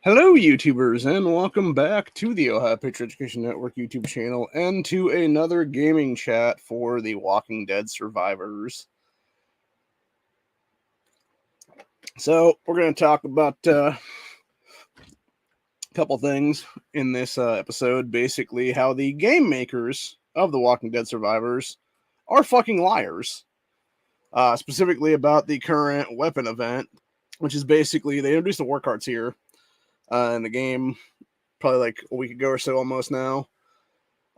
Hello, YouTubers, and welcome back to the Ohio Picture Education Network YouTube channel and to another gaming chat for the Walking Dead survivors. So, we're going to talk about a couple things in this episode. Basically, how the game makers of the Walking Dead survivors are fucking liars. Specifically about the current weapon event, which is basically they introduced the war cards here in the game probably like a week ago or so almost now.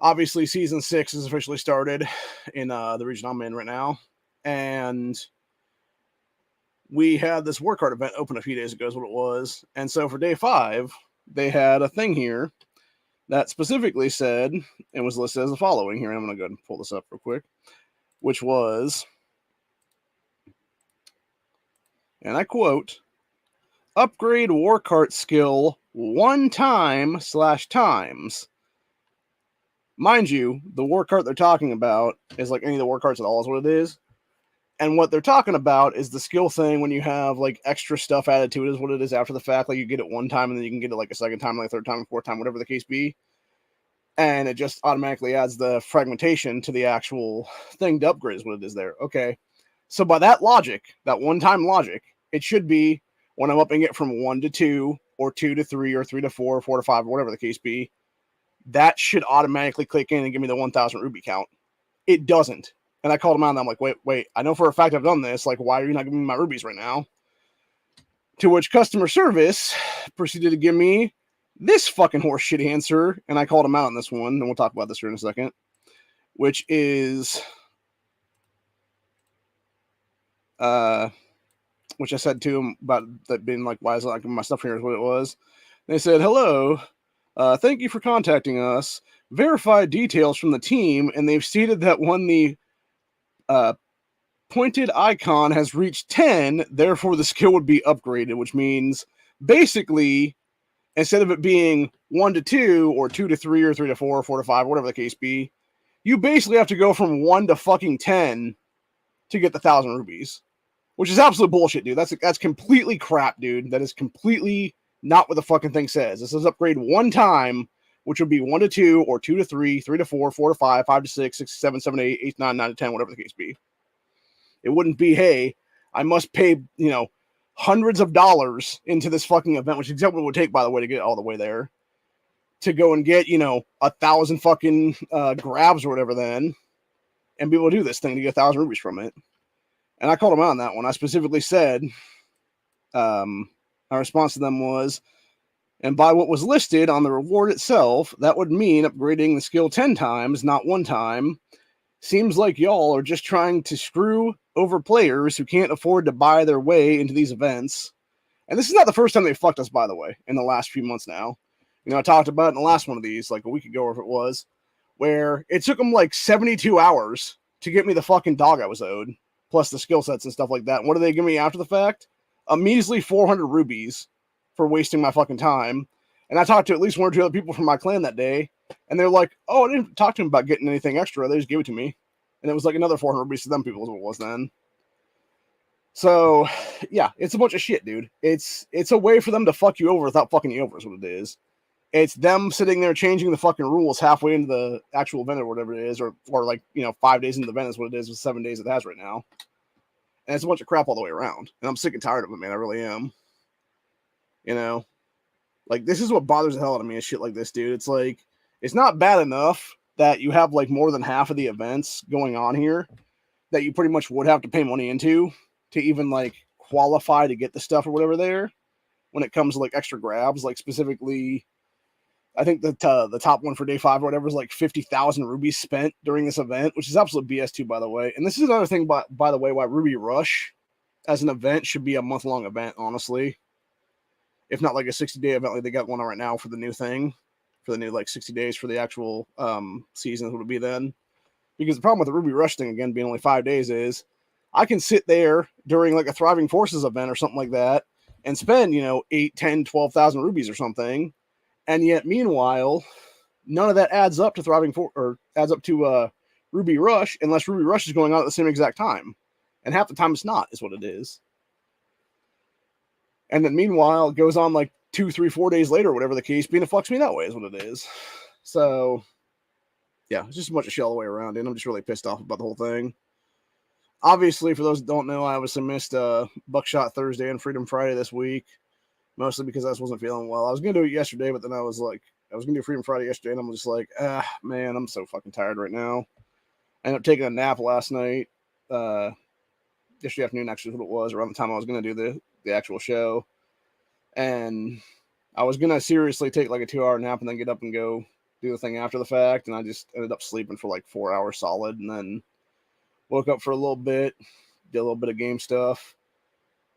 Obviously, season 6 has officially started in the region I'm in right now, and we had this war card event open a few days ago is what it was. And so for day 5, they had a thing here that specifically said and was listed as the following. Here, I'm going to go ahead and pull this up real quick, which was, and I quote, upgrade war cart skill 1 time/times. Mind you, the war cart they're talking about is like any of the war carts at all is what it is. And what they're talking about is the skill thing when you have like extra stuff added to it is what it is after the fact. Like you get it one time and then you can get it like a second time, like a third time, fourth time, whatever the case be. And it just automatically adds the fragmentation to the actual thing to upgrade is what it is there. Okay. So by that logic, that one-time logic, it should be when I'm upping it from 1 to 2 or 2 to 3 or 3 to 4 or 4 to 5 or whatever the case be, that should automatically click in and give me the 1,000 ruby count. It doesn't. And I called him out and I'm like, wait, I know for a fact I've done this. Like, why are you not giving me my rubies right now? To which customer service proceeded to give me this fucking horseshit answer. And I called him out on this one. And we'll talk about this here in a second. Which is, which I said to him about that being like, why is it like my stuff here is what it was. They said, hello, thank you for contacting us. Verified details from the team. And they've stated that when the pointed icon has reached 10, therefore the skill would be upgraded, which means basically instead of it being 1 to 2 or 2 to 3 or 3 to 4 or 4 to 5, whatever the case be, you basically have to go from 1 to fucking 10 to get the 1,000 rubies, which is absolute bullshit, dude. That's completely crap, dude. That is completely not what the fucking thing says. It says upgrade 1 time, which would be 1 to 2 or 2 to 3, 3 to 4, 4 to 5, 5 to 6, 6 to 7, 7 to 8, 8 to 9, 9 to 10, whatever the case be. It wouldn't be, hey, I must pay, hundreds of dollars into this fucking event, which is exactly what it would take, by the way, to get all the way there, to go and get, 1,000 fucking grabs or whatever then, and be able to do this thing to get 1,000 rubies from it. And I called them out on that one. I specifically said, my response to them was, and by what was listed on the reward itself, that would mean upgrading the skill 10 times, not 1 time. Seems like y'all are just trying to screw over players who can't afford to buy their way into these events. And this is not the first time they fucked us, by the way, in the last few months now. I talked about it in the last one of these, like a week ago, or if it was, where it took them like 72 hours to get me the fucking dog I was owed, plus the skill sets and stuff like that. And what do they give me after the fact? A measly 400 rubies for wasting my fucking time. And I talked to at least 1 or 2 other people from my clan that day, and they're like, oh, I didn't talk to them about getting anything extra. They just gave it to me. And it was like another 400 rupees to them people is what it was then. So, yeah, it's a bunch of shit, dude. It's a way for them to fuck you over without fucking you over is what it is. It's them sitting there changing the fucking rules halfway into the actual event or whatever it is, or like, 5 days into the event is what it is with 7 days it has right now. And it's a bunch of crap all the way around. And I'm sick and tired of it, man. I really am. Like, this is what bothers the hell out of me is shit like this, dude. It's like, it's not bad enough that you have, like, more than half of the events going on here that you pretty much would have to pay money into to even, like, qualify to get the stuff or whatever there when it comes to, like, extra grabs. Like, specifically, I think the top one for day 5 or whatever is, like, 50,000 rubies spent during this event, which is absolute BS, too, by the way. And this is another thing, by the way, why Ruby Rush as an event should be a month-long event, honestly. If not like a 60-day event like they got one on right now for the new thing, for the new like 60 days for the actual season would be then. Because the problem with the Ruby Rush thing, again, being only 5 days is I can sit there during like a Thriving Forces event or something like that and spend, 8, 10, 12,000 rubies or something. And yet, meanwhile, none of that adds up to Ruby Rush unless Ruby Rush is going on at the same exact time. And half the time it's not, is what it is. And then meanwhile, it goes on like 2, 3, 4 days later, whatever the case being, it fucks me that way is what it is. So, yeah, it's just a bunch of shit all the way around, and I'm just really pissed off about the whole thing. Obviously, for those that don't know, I obviously missed Buckshot Thursday and Freedom Friday this week, mostly because I just wasn't feeling well. I was going to do it yesterday, but then I was going to do Freedom Friday yesterday, and I'm just like, man, I'm so fucking tired right now. I ended up taking a nap last night, yesterday afternoon, actually, is what it was, around the time I was going to do the actual show. And I was going to seriously take like a 2-hour nap and then get up and go do the thing after the fact. And I just ended up sleeping for like 4 hours solid, and then woke up for a little bit, did a little bit of game stuff,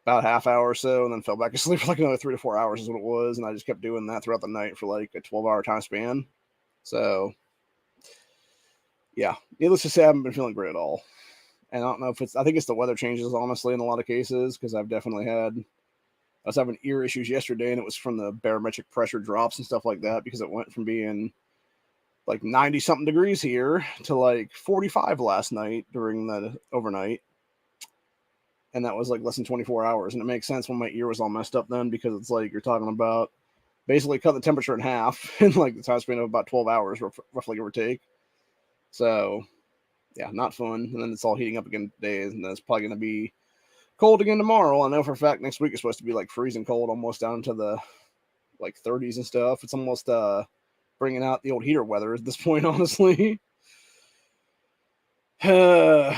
about a half hour or so, and then fell back asleep for like another 3 to 4 hours is what it was. And I just kept doing that throughout the night for like a 12-hour time span. So, yeah, needless to say, I haven't been feeling great at all. And I don't know if I think it's the weather changes, honestly, in a lot of cases, because I've definitely I was having ear issues yesterday, and it was from the barometric pressure drops and stuff like that, because it went from being like 90-something degrees here to like 45 last night during the overnight. And that was like less than 24 hours. And it makes sense when my ear was all messed up then, because it's like you're talking about basically cut the temperature in half in like the time span of about 12 hours, roughly, give or take. So, yeah, not fun. And then it's all heating up again today, and then it's probably going to be cold again tomorrow. I know for a fact next week is supposed to be like freezing cold, almost down to the like 30s and stuff. It's almost bringing out the old heater weather at this point, honestly. Fucking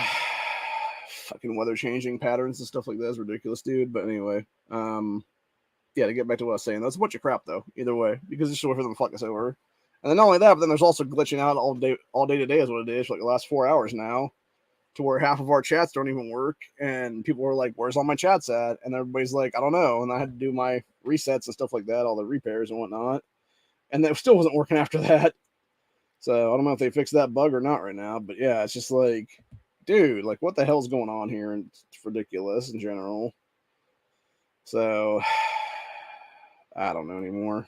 weather changing patterns and stuff like that is ridiculous, dude. But anyway, yeah, to get back to what I was saying, that's a bunch of crap though, either way, because it's sure for them to fuck us over. And then not only that, but then there's also glitching out all day today is what it is for like the last 4 hours now, to where half of our chats don't even work, and people are like, where's all my chats at? And everybody's like, I don't know. And I had to do my resets and stuff like that, all the repairs and whatnot, and that still wasn't working after that. So I don't know if they fixed that bug or not right now, but yeah, it's just like, dude, like what the hell's going on here? And it's ridiculous in general. So I don't know anymore.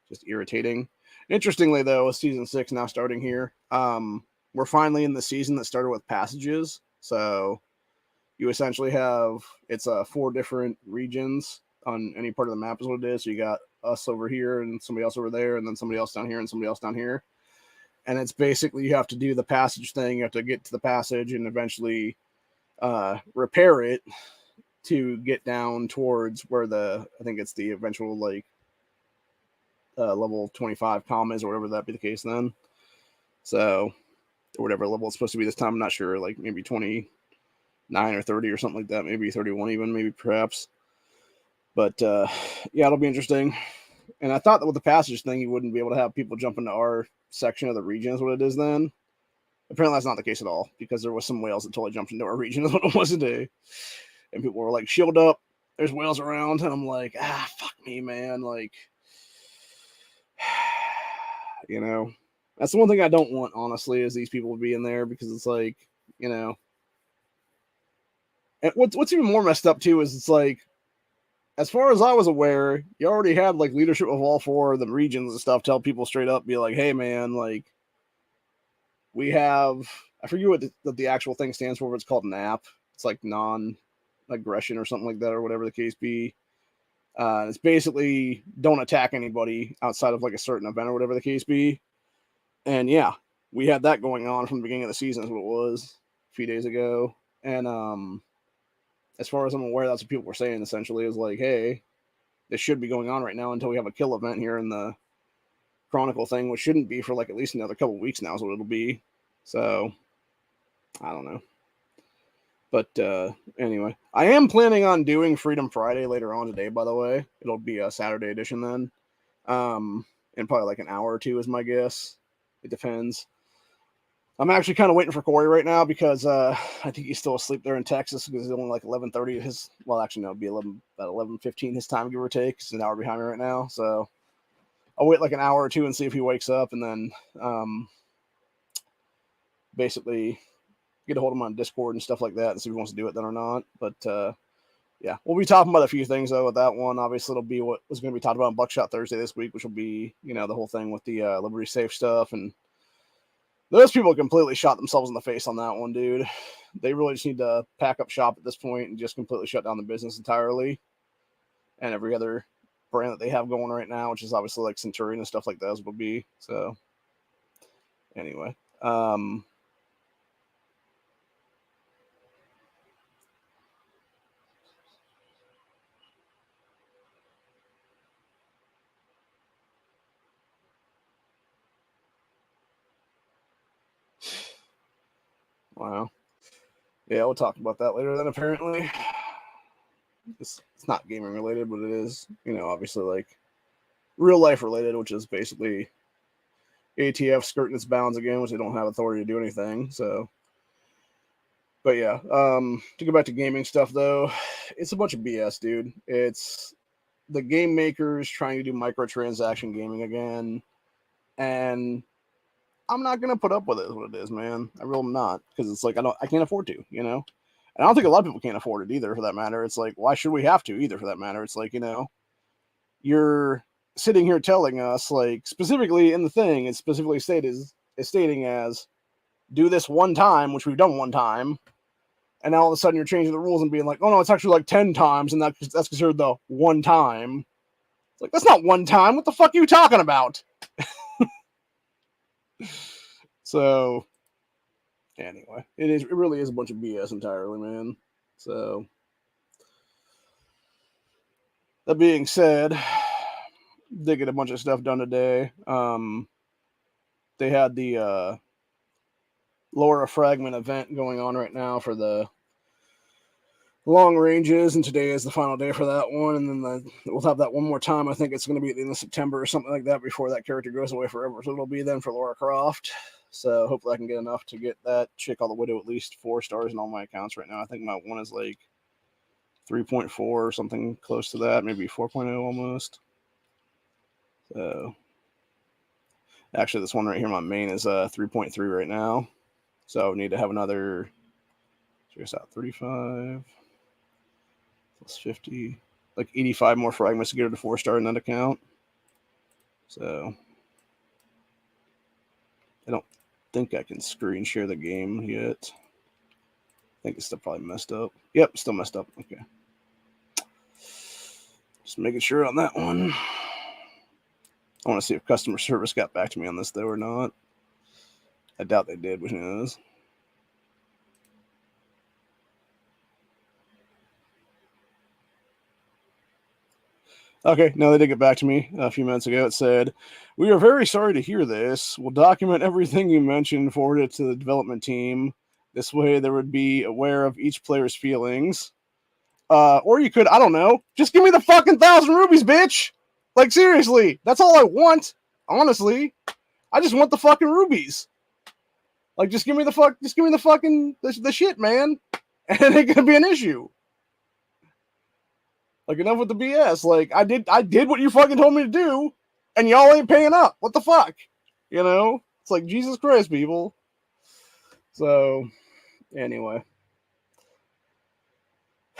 Just irritating. Interestingly though, with season 6 now starting here, we're finally in the season that started with passages. So you essentially have, it's 4 different regions on any part of the map is what it is. So you got us over here and somebody else over there, and then somebody else down here and somebody else down here. And it's basically, you have to do the passage thing. You have to get to the passage and eventually repair it to get down towards where I think it's the eventual like level 25 column is, or whatever that be the case then. So, or whatever level it's supposed to be this time, I'm not sure, like maybe 29 or 30 or something like that, maybe 31 even, maybe perhaps. But yeah, it'll be interesting. And I thought that with the passage thing, you wouldn't be able to have people jump into our section of the region is what it is then. Apparently that's not the case at all, because there was some whales that totally jumped into our region is what it was today. And people were like, shield up, there's whales around. And I'm like, fuck me, man. Like, you know, that's the one thing I don't want, honestly, is these people to be in there, because it's like, you know. And what's even more messed up too is it's like, as far as I was aware, you already had like leadership of all 4 of the regions and stuff tell people straight up, be like, hey man, like we have, I forget what the actual thing stands for, but it's called NAP. It's like non-aggression or something like that, or whatever the case be. It's basically don't attack anybody outside of like a certain event or whatever the case be. And yeah, we had that going on from the beginning of the season is what it was a few days ago. And as far as I'm aware, that's what people were saying essentially, is like, hey, this should be going on right now until we have a kill event here in the Chronicle thing, which shouldn't be for like at least another couple weeks now is what it'll be. So I don't know. But anyway, I am planning on doing Freedom Friday later on today, by the way. It'll be a Saturday edition then. In probably like an hour or 2 is my guess. It depends. I'm actually kind of waiting for Corey right now, because I think he's still asleep there in Texas, because it's only like 11:30 his. Well, actually, no, it'll be about 11:15 his time, give or take. He's an hour behind me right now, so I'll wait like an hour or 2 and see if he wakes up, and then basically get a hold of him on Discord and stuff like that, and see if he wants to do it then or not. But yeah, we'll be talking about a few things though with that one. Obviously, it'll be what was going to be talked about on Buckshot Thursday this week, which will be, you know, the whole thing with the Liberty Safe stuff. And those people completely shot themselves in the face on that one, dude. They really just need to pack up shop at this point and just completely shut down the business entirely, and every other brand that they have going right now, which is obviously like Centurion and stuff like that will be. So anyway, wow. Yeah, we'll talk about that later then, apparently. It's not gaming related, but it is, obviously like real life related, which is basically ATF skirting its bounds again, which they don't have authority to do anything. So, but yeah, to go back to gaming stuff though, it's a bunch of BS, dude. It's the game makers trying to do microtransaction gaming again, and I'm not gonna put up with it. Is what it is, man. I really am not, because it's like I can't afford to, And I don't think a lot of people can't afford it either, for that matter. It's like, why should we have to either, for that matter? It's like, you're sitting here telling us, like, specifically in the thing, it's specifically stating as do this one time, which we've done one time, and now all of a sudden you're changing the rules and being like, oh no, it's actually like 10 times, and that's considered the one time. It's like, that's not one time. What the fuck are you talking about? So anyway, it really is a bunch of BS entirely, man. So that being said, they get a bunch of stuff done today. They had the Laura Fragment event going on right now for the long ranges, and today is the final day for that one, and then we'll have that one more time. I think it's going to be at the end of September or something like that before that character goes away forever, so it'll be then for Lara Croft. So hopefully I can get enough to get that chick all the way to at least 4 stars in all my accounts right now. I think my one is like 3.4 or something close to that, maybe 4.0 almost. So actually this one right here, my main, is 3.3 right now. So I need to have another, check out, 35 plus 50, like 85 more fragments to get her to 4-star in that account. So I don't think I can screen share the game yet. I think it's still probably messed up. Yep, still messed up. Okay. Just making sure on that one. I want to see if customer service got back to me on this though or not. I doubt they did, but who knows? Okay, no, they did get back to me a few minutes ago. It said, we are very sorry to hear this. We'll document everything you mentioned, forward it to the development team. This way they would be aware of each player's feelings. Or you could, I don't know, just give me the fucking 1,000 rubies, bitch! Like, seriously, that's all I want, honestly. I just want the fucking rubies. Like, just give me the fucking, the shit, man. And it ain't gonna be an issue. Like, enough with the BS. Like, I did what you fucking told me to do, and y'all ain't paying up. What the fuck? It's like, Jesus Christ, people. So, anyway.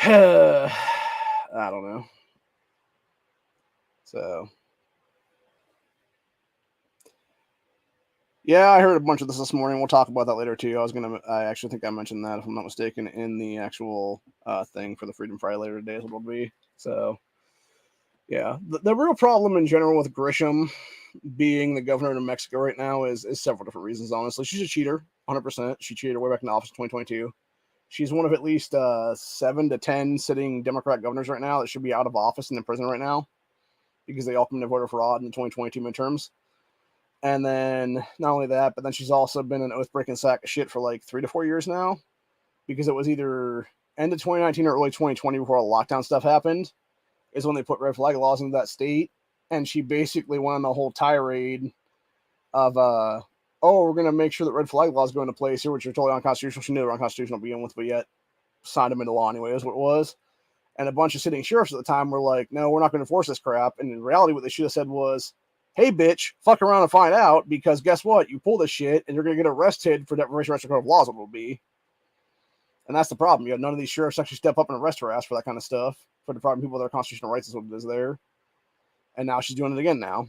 I don't know. So, yeah, I heard a bunch of this morning. We'll talk about that later, too. I actually think I mentioned that, if I'm not mistaken, in the actual thing for the Freedom Friday later today is what it'll be. So, yeah, the real problem in general with Grisham being the governor of Mexico right now is several different reasons, honestly. She's a cheater, 100%. She cheated way back in the office in 2022. She's one of at least 7 to 10 sitting Democrat governors right now that should be out of office and in prison right now because they all committed voter fraud in the 2022 midterms. And then not only that, but then she's also been an oath-breaking sack of shit for like 3 to 4 years now, because it was either end of 2019 or early 2020 before all the lockdown stuff happened is when they put red flag laws into that state. And she basically went on the whole tirade of, we're going to make sure that red flag laws go into place here, which are totally unconstitutional. She knew they were unconstitutional to begin with, but yet signed them into law anyway, is what it was. And a bunch of sitting sheriffs at the time were like, no, we're not going to enforce this crap. And in reality, what they should have said was, hey, bitch, fuck around and find out, because guess what? You pull this shit and you're going to get arrested for deprivation of of laws, what it will be. And that's the problem. You have none of these sheriffs actually step up and arrest her ass for that kind of stuff, for depriving people of their constitutional rights is what it is there. And now she's doing it again now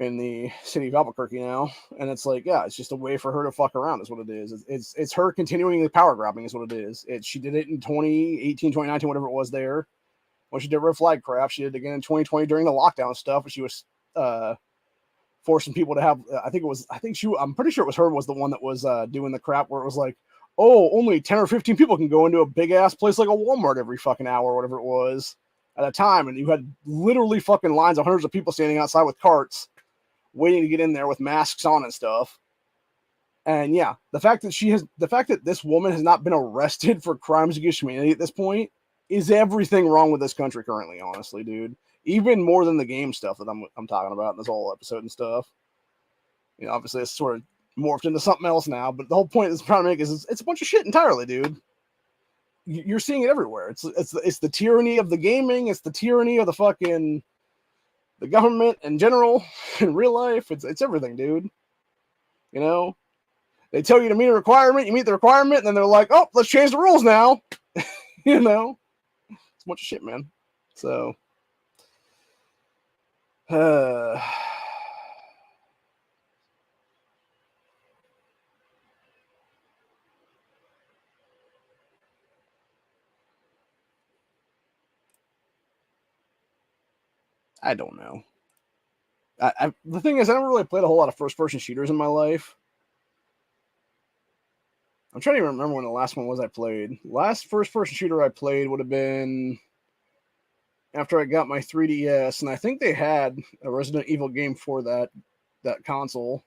in the city of Albuquerque now. And it's like, yeah, it's just a way for her to fuck around is what it is. It's her continuing the power grabbing is what it is. She did it in 2018, 2019, whatever it was there. when she did red flag crap. She did it again in 2020 during the lockdown stuff, and she was forcing people to have. I'm pretty sure it was her was the one that was doing the crap where it was like, oh, only 10 or 15 people can go into a big ass place like a Walmart every fucking hour or whatever it was at a time, and you had literally fucking lines of hundreds of people standing outside with carts waiting to get in there with masks on and stuff. And yeah, the fact that this woman has not been arrested for crimes against humanity at this point is everything wrong with this country currently, honestly, dude. Even more than the game stuff that I'm talking about in this whole episode and stuff. You know, obviously it's sort of morphed into something else now, but the whole point it's trying to make is it's a bunch of shit entirely, dude. You're seeing it everywhere. It's the tyranny of the gaming. It's the tyranny of the government in general in real life. It's everything, dude. You know. They tell you to meet a requirement, you meet the requirement, and then they're like, oh, let's change the rules now. You know? It's a bunch of shit, man. So, I don't know. The thing is, I never really played a whole lot of first-person shooters in my life. I'm trying to remember when the last one was I played. Last first-person shooter I played would have been after I got my 3DS, and I think they had a Resident Evil game for that console,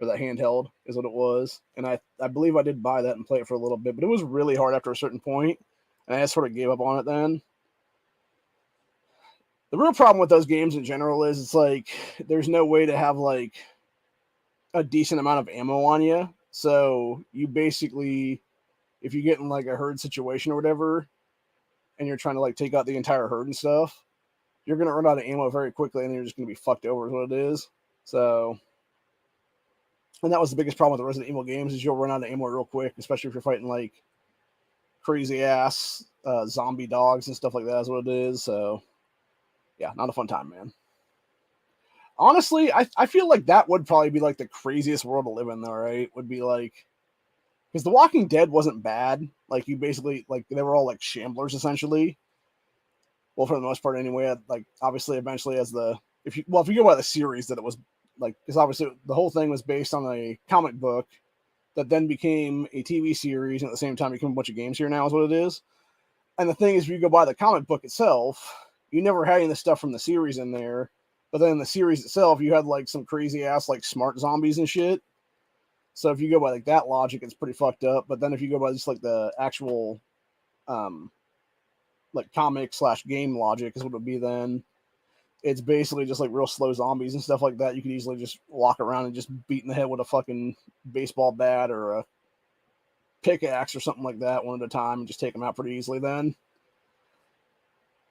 or that handheld, is what it was. And I believe I did buy that and play it for a little bit, but it was really hard after a certain point, and I just sort of gave up on it then. The real problem with those games in general is it's like there's no way to have like a decent amount of ammo on you. So you basically, if you get in like a herd situation or whatever, and you're trying to like take out the entire herd and stuff, you're gonna run out of ammo very quickly, and you're just gonna be fucked over, is what it is. So, and that was the biggest problem with the Resident Evil games is you'll run out of ammo real quick, especially if you're fighting like crazy ass zombie dogs and stuff like that. Is what it is. So, yeah, not a fun time, man. Honestly, I feel like that would probably be like the craziest world to live in, though, right? Would be like, because The Walking Dead wasn't bad. Like, you basically, like, they were all like shamblers essentially. Well, for the most part, anyway. Like, obviously, eventually, if you go by the series, that it was like, because obviously the whole thing was based on a comic book that then became a TV series, and at the same time became a bunch of games here now, is what it is. And the thing is, if you go by the comic book itself, you never had any of the stuff from the series in there. But then in the series itself, you had like some crazy ass like smart zombies and shit. So if you go by like that logic, it's pretty fucked up. But then if you go by just like the actual like comic / game logic is what it would be then. It's basically just like real slow zombies and stuff like that. You could easily just walk around and just beat in the head with a fucking baseball bat or a pickaxe or something like that one at a time and just take them out pretty easily then.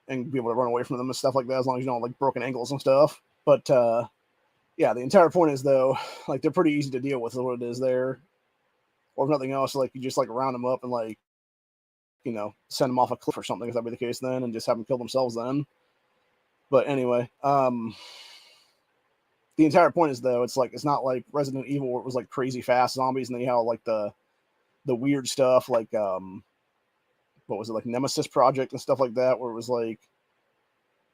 And be able to run away from them and stuff like that, as long as you don't have like broken ankles and stuff. But yeah, the entire point is though, like they're pretty easy to deal with, is what it is there. Or if nothing else, like you just like round them up and like, you know, send them off a cliff or something, if that be the case then, and just have them kill themselves then. But anyway, the entire point is though, it's like it's not like Resident Evil where it was like crazy fast zombies, and then you have like the weird stuff like what was it, like Nemesis Project and stuff like that, where it was like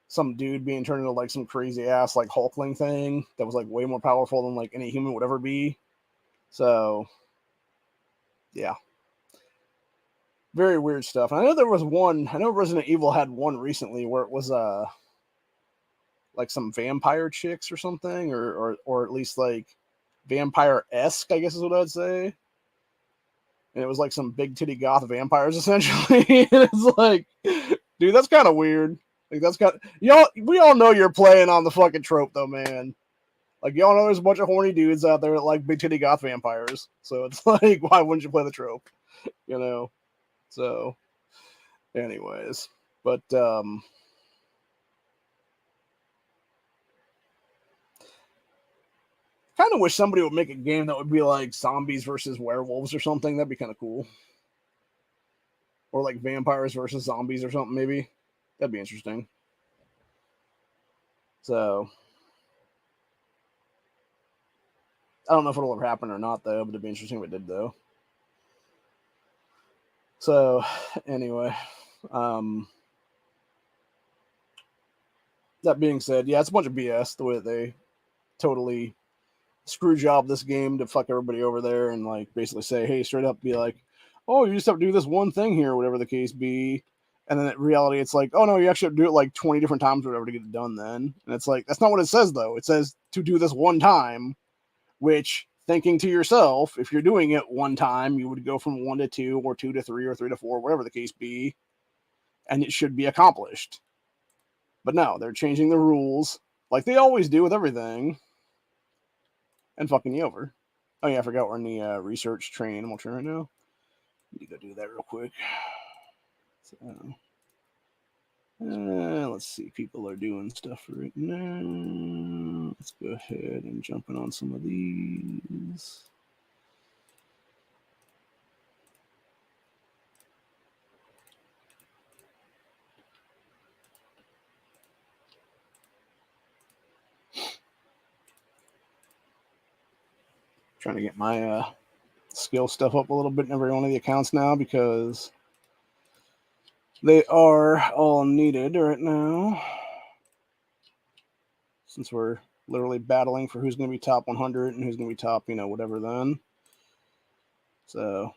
some dude being turned into like some crazy ass like Hulkling thing that was like way more powerful than like any human would ever be. So yeah, very weird stuff. And I know there was one. I know Resident Evil had one recently where it was like some vampire chicks or something, or at least like vampire-esque, I guess is what I'd say. And it was like some big titty goth vampires essentially. And it's like, dude, that's kind of weird. Like that's got y'all. We all know you're playing on the fucking trope though, man. Like y'all know there's a bunch of horny dudes out there that like big titty goth vampires. So it's like, why wouldn't you play the trope? You know. So, anyways, but kind of wish somebody would make a game that would be like zombies versus werewolves or something. That'd be kind of cool. Or like vampires versus zombies or something, maybe. That'd be interesting. So, I don't know if it'll ever happen or not, though, but it'd be interesting if it did, though. So, anyway, That being said, yeah, it's a bunch of BS the way that they totally screw job this game to fuck everybody over there and like basically say, hey, straight up, be like, oh, you just have to do this one thing here, whatever the case be. And then in reality, it's like, oh no, you actually have to do it like 20 different times or whatever to get it done then. And it's like, that's not what it says though. It says to do this one time, which thinking to yourself, if you're doing it one time, you would go from 1 to 2 or 2 to 3 or 3 to 4, whatever the case be, and it should be accomplished. But no, they're changing the rules like they always do with everything and fucking you over. Oh yeah, I forgot we're in the research training animal train right now. Need to go do that real quick. So, let's see. People are doing stuff right now. Let's go ahead and jump in on some of these. Trying to get my skill stuff up a little bit in every one of the accounts now because they are all needed right now. Since we're literally battling for who's going to be top 100 and who's going to be top, whatever then. So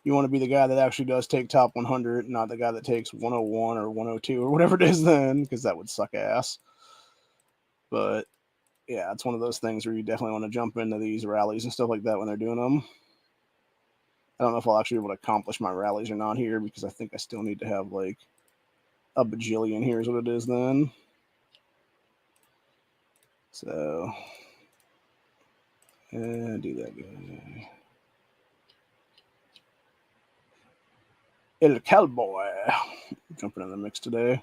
you want to be the guy that actually does take top 100, not the guy that takes 101 or 102 or whatever it is then, because that would suck ass. But yeah, it's one of those things where you definitely want to jump into these rallies and stuff like that when they're doing them. I don't know if I'll actually be able to accomplish my rallies or not here because I think I still need to have like a bajillion here is what it is then. So, do that guy. El Cowboy jumping in the mix today.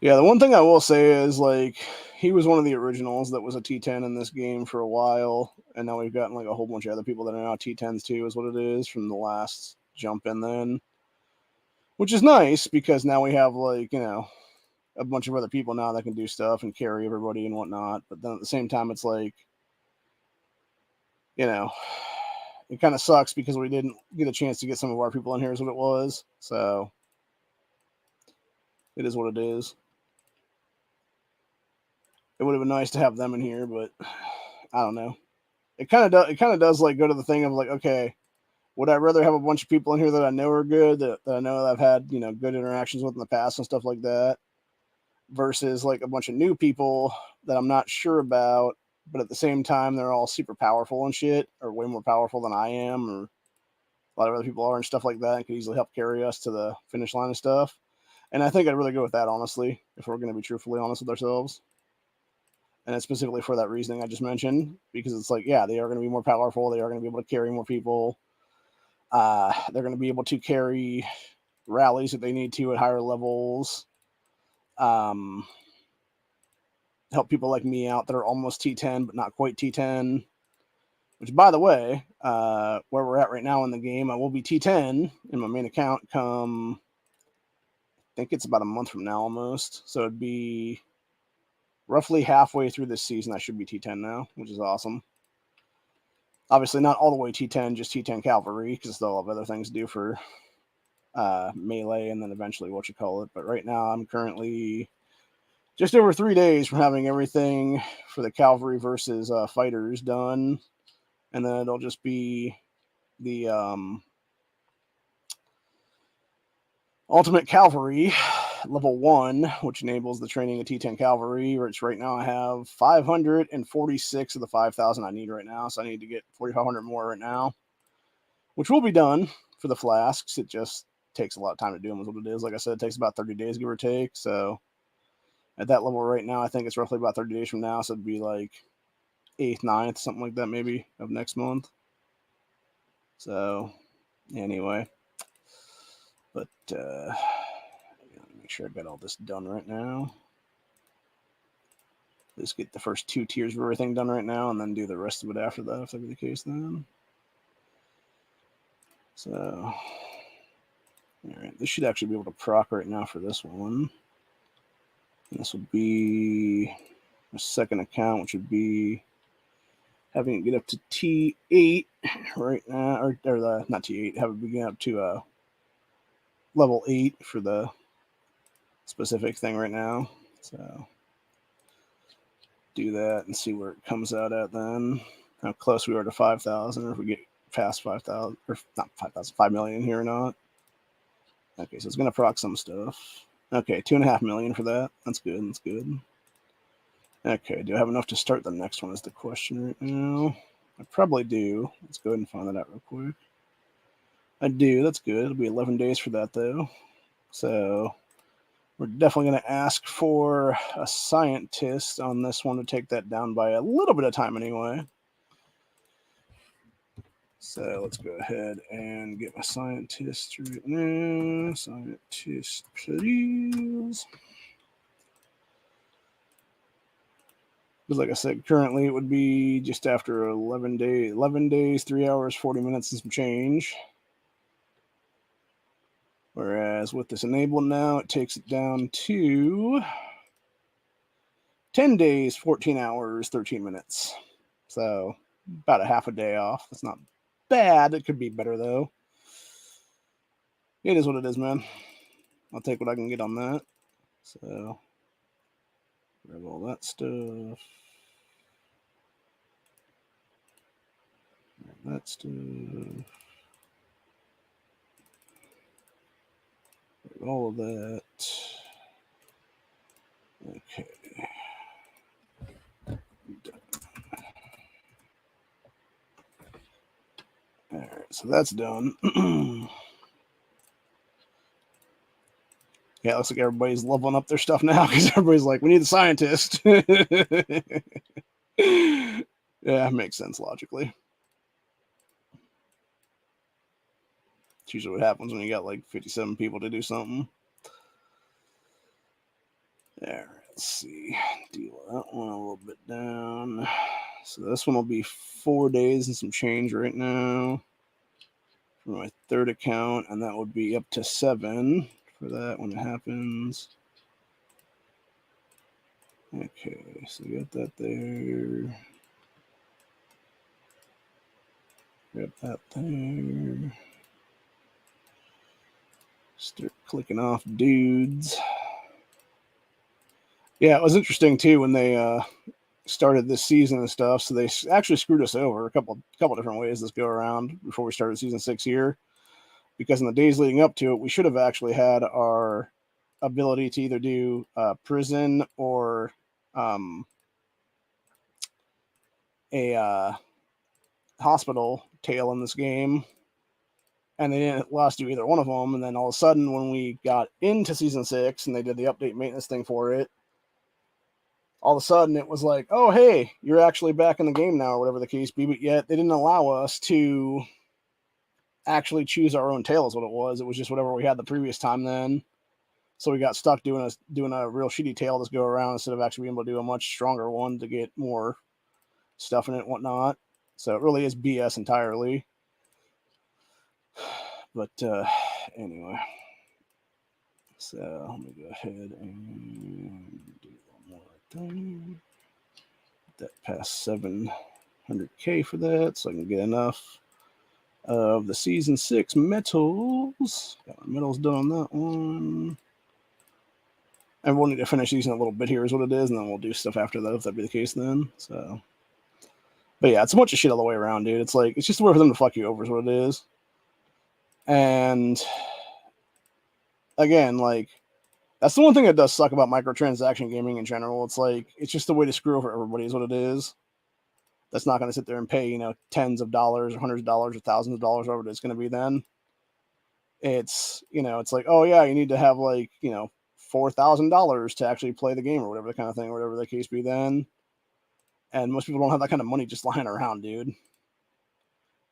Yeah, the one thing I will say is like he was one of the originals that was a T10 in this game for a while, and now we've gotten like a whole bunch of other people that are now T10s too, is what it is from the last jump in then, which is nice because now we have like a bunch of other people now that can do stuff and carry everybody and whatnot. But then at the same time, it's like it kind of sucks because we didn't get a chance to get some of our people in here is what it was. So it is what it is. It would have been nice to have them in here, but I don't know. It kind of does like go to the thing of like, okay, would I rather have a bunch of people in here that I know are good, that I know that I've had good interactions with in the past and stuff like that, versus like a bunch of new people that I'm not sure about, but at the same time they're all super powerful and shit, or way more powerful than I am, or a lot of other people are and stuff like that, and could easily help carry us to the finish line and stuff. And I think I'd really go with that, honestly, if we're going to be truthfully honest with ourselves. And it's specifically for that reasoning I just mentioned, because it's like, yeah, they are going to be more powerful. They are going to be able to carry more people. They're going to be able to carry rallies if they need to at higher levels. Help people like me out that are almost T10, but not quite T10. Which, by the way, where we're at right now in the game, I will be T10 in my main account come, I think it's about a month from now almost. So it'd be roughly halfway through this season, I should be T10 now, which is awesome. Obviously, not all the way T10, just T10 Cavalry, because they'll have other things to do for melee and then eventually what you call it. But right now, I'm currently just over 3 days from having everything for the Cavalry versus fighters done. And then it'll just be the Ultimate Cavalry level 1, which enables the training of T10 Cavalry, which right now I have 546 of the 5,000 I need right now. So I need to get 4,500 more right now, which will be done for the flasks. It just takes a lot of time to do them is what it is. Like I said, it takes about 30 days, give or take. So at that level right now, I think it's roughly about 30 days from now. So it'd be like 8th, 9th, something like that maybe of next month. So anyway, but make sure I got all this done right now. Let's get the first 2 tiers of everything done right now and then do the rest of it after that, if that be the case then. So, all right, this should actually be able to proc right now for this one. And this would be a second account, which would be having it get up to T8 right now, or not T8, have it begin up to level 8 for the specific thing right now. So do that and see where it comes out at then. How close we are to 5,000, or if we get past 5,000, or not 5,000, 5 million here or not. Okay, so it's going to proc some stuff. Okay, 2.5 million for that. That's good. That's good. Okay, do I have enough to start the next one is the question right now. I probably do. Let's go ahead and find that out real quick. I do. That's good. It'll be 11 days for that, though. So we're definitely going to ask for a scientist on this one to take that down by a little bit of time anyway. So let's go ahead and get my scientist right now. Scientist, please. Because like I said, currently it would be just after 11 days, 3 hours, 40 minutes and some change. Whereas with this enabled now, it takes it down to 10 days, 14 hours, 13 minutes. So about a half a day off. That's not bad. It could be better, though. It is what it is, man. I'll take what I can get on that. So grab all that stuff. Grab that stuff. Grab all of that. Okay. All right, so that's done. Yeah, it looks like everybody's leveling up their stuff now because everybody's like, we need the scientist. Yeah, makes sense logically. It's usually what happens when you got like 57 people to do something. There, let's see. Deal that one a little bit down. So this one will be 4 days and some change right now for my third account, and that would be up to 7 for that when it happens. Okay, so we got that there. Grab that there. Start clicking off dudes. Yeah, it was interesting too when they started this season and stuff. So they actually screwed us over a couple different ways this go around before we started season 6 here. Because in the days leading up to it, we should have actually had our ability to either do prison or a hospital tale in this game. And they didn't allow us to do either one of them. And then all of a sudden, when we got into season 6 and they did the update maintenance thing for it, all of a sudden it was like, oh, hey, you're actually back in the game now, or whatever the case be. But yet they didn't allow us to actually choose our own tale is what it was. It was just whatever we had the previous time then. So we got stuck doing a real shitty tale this go around instead of actually being able to do a much stronger one to get more stuff in it and whatnot. So it really is BS entirely. But anyway, so let me go ahead and do one more thing. That past 700K for that, so I can get enough of the season 6 metals. Got my metals done on that one. And we'll need to finish these in a little bit here is what it is, and then we'll do stuff after that if that be the case then. So, but yeah, it's a bunch of shit all the way around, dude. It's like, it's just a way for them to fuck you over is what it is. And again, like, that's the one thing that does suck about microtransaction gaming in general. It's like, it's just a way to screw over everybody is what it is. That's not going to sit there and pay, tens of dollars, or hundreds of dollars, or thousands of dollars, whatever it's going to be then. It's, it's like, oh yeah, you need to have like, $4,000 to actually play the game or whatever the kind of thing, or whatever the case be then. And most people don't have that kind of money just lying around, dude.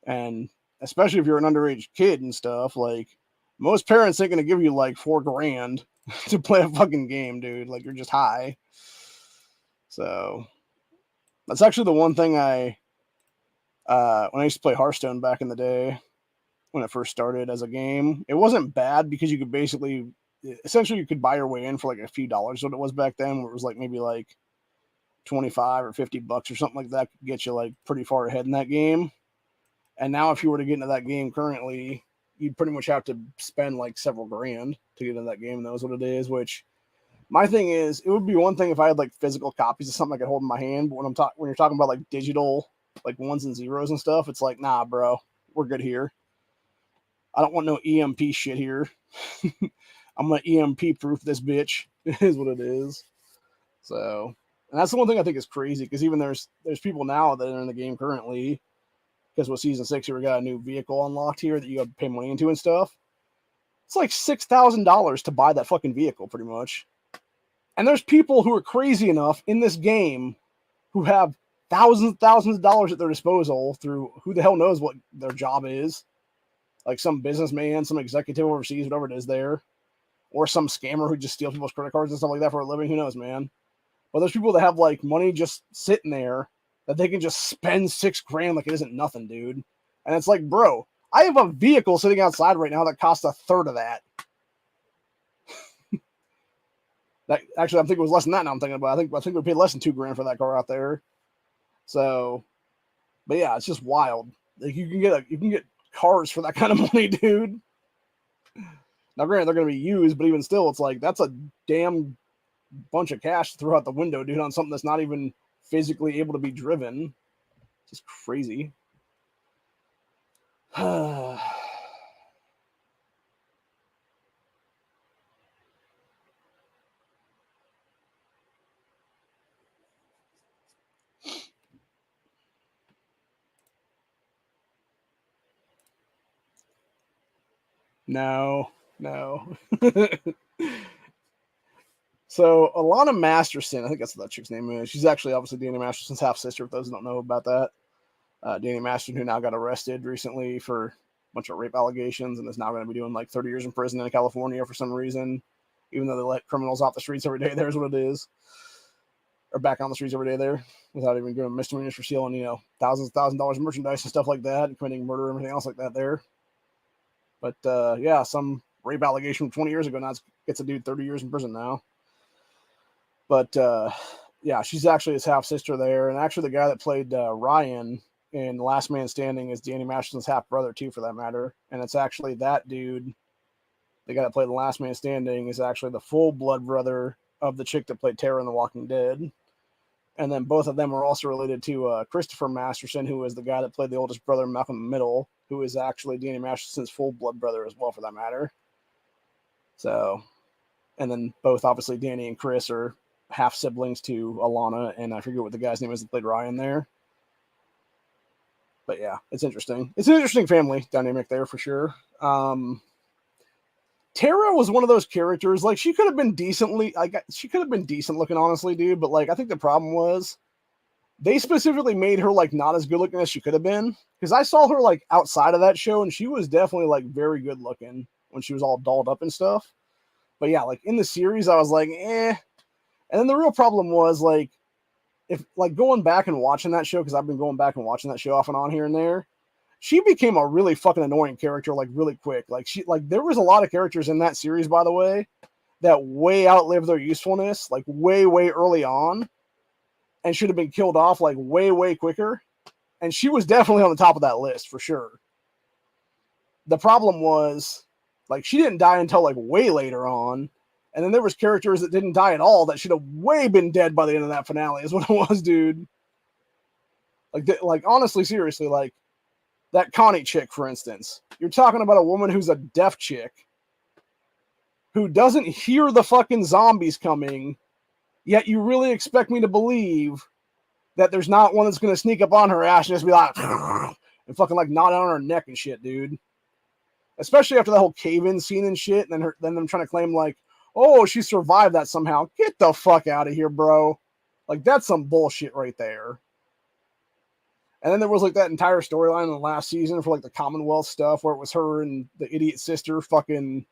And especially if you're an underage kid and stuff, like, most parents ain't going to give you like $4,000 to play a fucking game, dude. Like, you're just high. So that's actually the one thing when I used to play Hearthstone back in the day, when it first started as a game, it wasn't bad because you could essentially you could buy your way in for like a few dollars, what it was back then, where it was like maybe like 25 or $50 or something like that could get you like pretty far ahead in that game. And now if you were to get into that game currently, you'd pretty much have to spend like several grand to get into that game. Knows what it is. Which my thing is, it would be one thing if I had like physical copies of something I could hold in my hand. But when you're talking about like digital, like ones and zeros and stuff, it's like, nah, bro, we're good here. I don't want no EMP shit here. I'm gonna EMP proof this bitch. Is what it is. So, and that's the one thing I think is crazy because even there's people now that are in the game currently. Because with season 6, we got a new vehicle unlocked here that you got to pay money into and stuff. It's like $6,000 to buy that fucking vehicle, pretty much. And there's people who are crazy enough in this game who have thousands of dollars at their disposal through who the hell knows what their job is. Like some businessman, some executive overseas, whatever it is there. Or some scammer who just steals people's credit cards and stuff like that for a living. Who knows, man? But there's people that have like money just sitting there that they can just spend $6,000 like it isn't nothing, dude. And it's like, bro, I have a vehicle sitting outside right now that costs a third of that. That actually, I think it was less than that. Now I'm thinking about. I think we paid less than $2,000 for that car out there. So, but yeah, it's just wild. Like you can get cars for that kind of money, dude. Now, granted, they're gonna be used, but even still, it's like that's a damn bunch of cash to throw out the window, dude, on something that's not even physically able to be driven. Just crazy. No. So Alana Masterson, I think that's what that chick's name is. She's actually obviously Danny Masterson's half sister. For those who don't know about that, Danny Masterson, who now got arrested recently for a bunch of rape allegations, and is now going to be doing like 30 years in prison in California for some reason, even though they let criminals off the streets every day. There's what it is, or back on the streets every day there, without even doing misdemeanors for stealing, thousands of dollars of merchandise and stuff like that, and committing murder and everything else like that there. But yeah, some rape allegation from 20 years ago now gets a dude 30 years in prison now. But yeah, she's actually his half sister there, and actually the guy that played Ryan in Last Man Standing is Danny Masterson's half brother too, for that matter. And it's actually that dude, the guy that played the Last Man Standing, is actually the full blood brother of the chick that played Tara in The Walking Dead. And then both of them are also related to Christopher Masterson, who is the guy that played the oldest brother, Malcolm in the Middle, who is actually Danny Masterson's full blood brother as well, for that matter. So, and then both obviously Danny and Chris are half siblings to Alana, and I forget what the guy's name is that played Ryan there. But yeah, it's interesting. It's an interesting family dynamic there for sure. Tara was one of those characters, like she could have been decent looking, honestly, dude. But like, I think the problem was they specifically made her like not as good looking as she could have been. Because I saw her like outside of that show, and she was definitely like very good looking when she was all dolled up and stuff. But yeah, like in the series, I was like, eh. And then the real problem was like, if like going back and watching that show, because I've been going back and watching that show off and on here and there, she became a really fucking annoying character like really quick. Like there was a lot of characters in that series, by the way, that way outlived their usefulness, like way early on, and should have been killed off like way quicker. And she was definitely on the top of that list for sure. The problem was like she didn't die until like way later on. And then there was characters that didn't die at all that should have way been dead by the end of that finale is what it was, dude. Like honestly, seriously, like that Connie chick, for instance. You're talking about a woman who's a deaf chick who doesn't hear the fucking zombies coming, yet you really expect me to believe that there's not one that's going to sneak up on her ass and just be like, and fucking like knot on her neck and shit, dude. Especially after that whole cave-in scene and shit, and then them trying to claim like, oh, she survived that somehow. Get the fuck out of here, bro. Like, that's some bullshit right there. And then there was like that entire storyline in the last season for like the Commonwealth stuff where it was her and the idiot sister fucking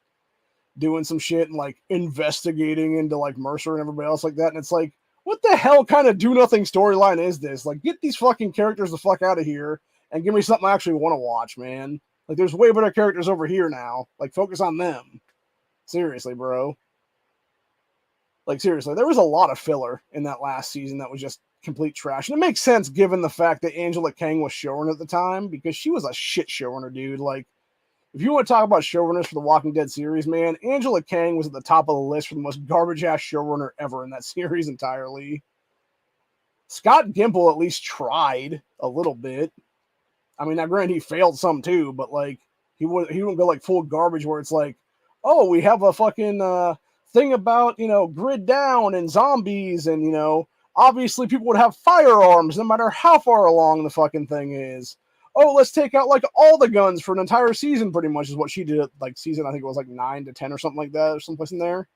doing some shit and like investigating into like Mercer and everybody else like that. And it's like, what the hell kind of do nothing storyline is this? Like, get these fucking characters the fuck out of here and give me something I actually want to watch, man. Like, there's way better characters over here now. Like, focus on them. Seriously, bro. Like, seriously, there was a lot of filler in that last season that was just complete trash. And it makes sense given the fact that Angela Kang was showrunner at the time, because she was a shit showrunner, dude. Like, if you want to talk about showrunners for the Walking Dead series, man, Angela Kang was at the top of the list for the most garbage-ass showrunner ever in that series entirely. Scott Gimple at least tried a little bit. I mean, now granted, he failed some too, but like, he wouldn't go like full garbage where it's like, oh, we have a fucking thing about, grid down and zombies, and, obviously people would have firearms no matter how far along the fucking thing is. Oh, let's take out like all the guns for an entire season, pretty much is what she did. Like season, I think it was like 9 to 10 or something like that, or someplace in there.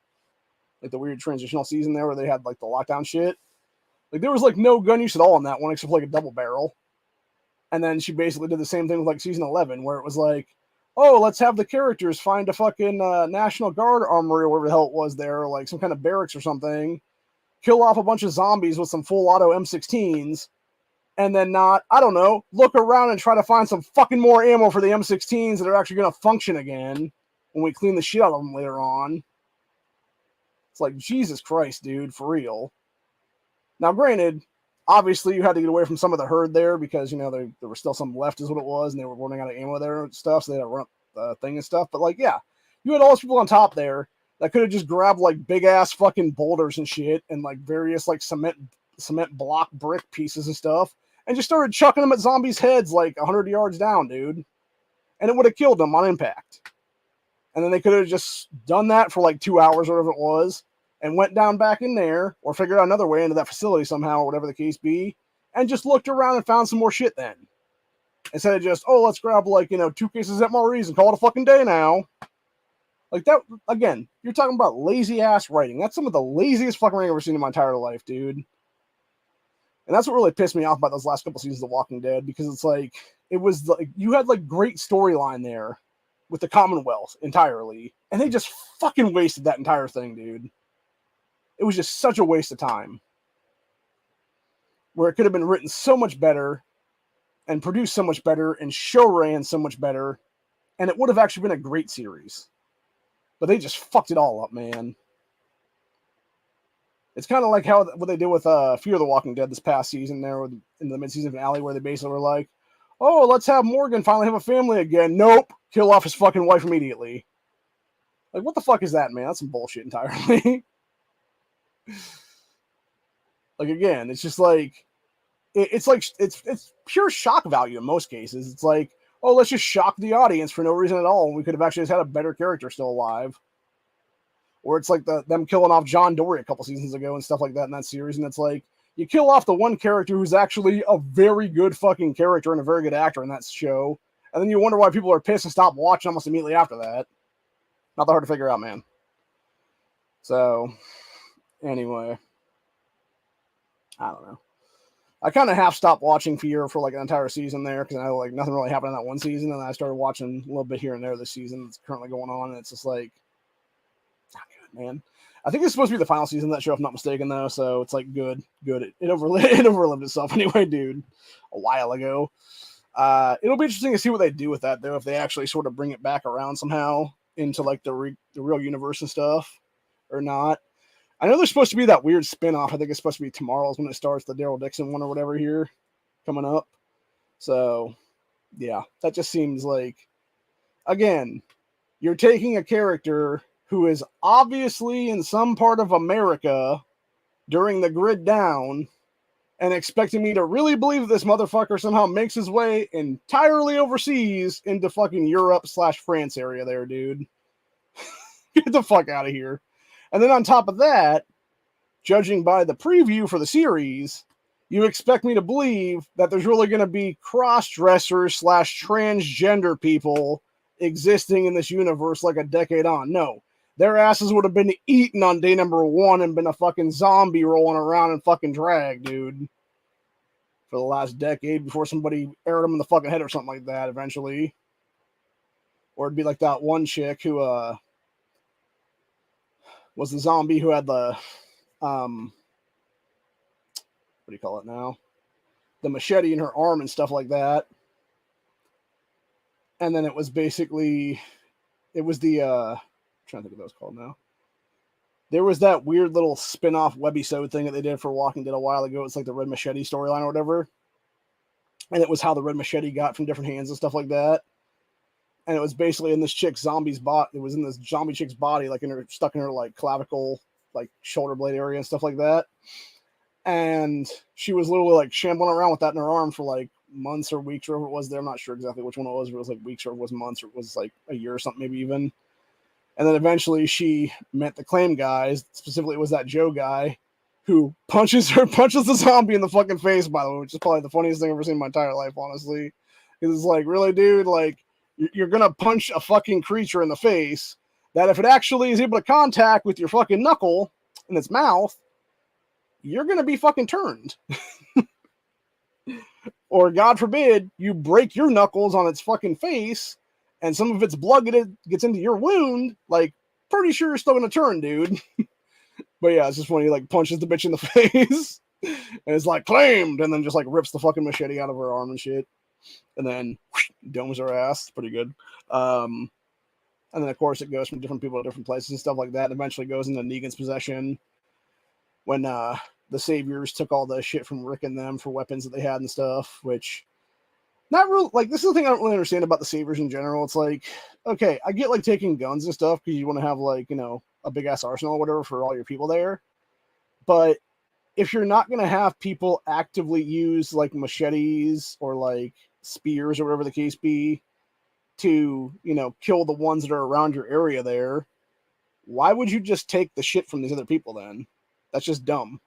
Like the weird transitional season there where they had like the lockdown shit. Like there was like no gun use at all in that one except for like a double barrel. And then she basically did the same thing with like season 11 where it was like, oh, let's have the characters find a fucking National Guard armory or whatever the hell it was there, or like some kind of barracks or something, kill off a bunch of zombies with some full auto M16s, and then look around and try to find some fucking more ammo for the M16s that are actually going to function again when we clean the shit out of them later on. It's like, Jesus Christ, dude, for real. Now, granted, obviously you had to get away from some of the herd there because, there was still some left is what it was, and they were running out of ammo there and stuff, so they had to run up the thing and stuff. But, like, yeah, you had all those people on top there that could have just grabbed, like, big-ass fucking boulders and shit and, like, various, like, cement block brick pieces and stuff and just started chucking them at zombies' heads, like, 100 yards down, dude. And it would have killed them on impact. And then they could have just done that for, like, 2 hours or whatever it was, and went down back in there, or figured out another way into that facility somehow, or whatever the case be, and just looked around and found some more shit then. Instead of just, oh, let's grab, like, 2 cases of MREs and call it a fucking day now. Like, that, again, you're talking about lazy-ass writing. That's some of the laziest fucking writing I've ever seen in my entire life, dude. And that's what really pissed me off about those last couple seasons of Walking Dead, because it's like, it was, like, you had, like, great storyline there with the Commonwealth entirely, and they just fucking wasted that entire thing, dude. It was just such a waste of time. Where it could have been written so much better and produced so much better and show ran so much better, and it would have actually been a great series. But they just fucked it all up, man. It's kind of like what they did with Fear the Walking Dead this past season there in the mid-season finale where they basically were like, oh, let's have Morgan finally have a family again. Nope. Kill off his fucking wife immediately. Like, what the fuck is that, man? That's some bullshit entirely. Like, again, it's just like it's pure shock value in most cases. It's like, oh, let's just shock the audience for no reason at all. We could have actually just had a better character still alive. Or it's like them killing off John Dory a couple seasons ago and stuff like that in that series, and it's like you kill off the one character who's actually a very good fucking character and a very good actor in that show, and then you wonder why people are pissed and stop watching almost immediately after that. Not that hard to figure out, man. So anyway, I don't know. I kind of half stopped watching Fear for like an entire season there because I know like nothing really happened in that one season, and I started watching a little bit here and there this season that's currently going on, and it's just like, not good, man. I think it's supposed to be the final season of that show, if I'm not mistaken, though. So it's like good. It overlived itself anyway, dude. A while ago. It'll be interesting to see what they do with that, though, if they actually sort of bring it back around somehow into like the real universe and stuff, or not. I know there's supposed to be that weird spin-off. I think it's supposed to be tomorrow's when it starts, the Daryl Dixon one or whatever here coming up. So, yeah, that just seems like, again, you're taking a character who is obviously in some part of America during the grid down and expecting me to really believe this motherfucker somehow makes his way entirely overseas into fucking Europe/France area there, dude. Get the fuck out of here. And then on top of that, judging by the preview for the series, you expect me to believe that there's really going to be cross-dressers/transgender people existing in this universe like a decade on. No. Their asses would have been eaten on day number 1 and been a fucking zombie rolling around in fucking drag, dude. For the last decade before somebody aired them in the fucking head or something like that eventually. Or it'd be like that one chick who was the zombie who had the what do you call it now? The machete in her arm and stuff like that. And then it was basically the I'm trying to think of what it's called now. There was that weird little spin-off webisode thing that they did for Walking Dead a while ago. It's like the Red Machete storyline or whatever. And it was how the Red Machete got from different hands and stuff like that. and it was basically in this chick's zombie's body. It was in this zombie chick's body, like stuck in her like clavicle, like shoulder blade area and stuff like that. And she was literally like shambling around with that in her arm for like months or weeks or whatever it was there. I'm not sure exactly which one it was. If it was like weeks or it was months or it was like a year or something, maybe even. And then eventually she met the claim guys. Specifically, it was that Joe guy who punches the zombie in the fucking face, by the way, which is probably the funniest thing I've ever seen in my entire life, honestly. It's like, really, dude? Like, you're going to punch a fucking creature in the face that if it actually is able to contact with your fucking knuckle in its mouth, you're going to be fucking turned. Or, God forbid, you break your knuckles on its fucking face and some of its blood gets into your wound, like, pretty sure you're still going to turn, dude. But yeah, it's just when he, like, punches the bitch in the face and it's like, claimed, and then just, like, rips the fucking machete out of her arm and shit. And then whoosh, domes her ass. It's pretty good. And then, of course, it goes from different people to different places and stuff like that. And eventually goes into Negan's possession when the Saviors took all the shit from Rick and them for weapons that they had and stuff, which not real. Like, this is the thing I don't really understand about the Saviors in general. It's like, okay, I get like taking guns and stuff because you want to have like, you know, a big ass arsenal or whatever for all your people there. But if you're not going to have people actively use like machetes or like spears or whatever the case be to, you know, kill the ones that are around your area there, why would you just take the shit from these other people then? That's just dumb.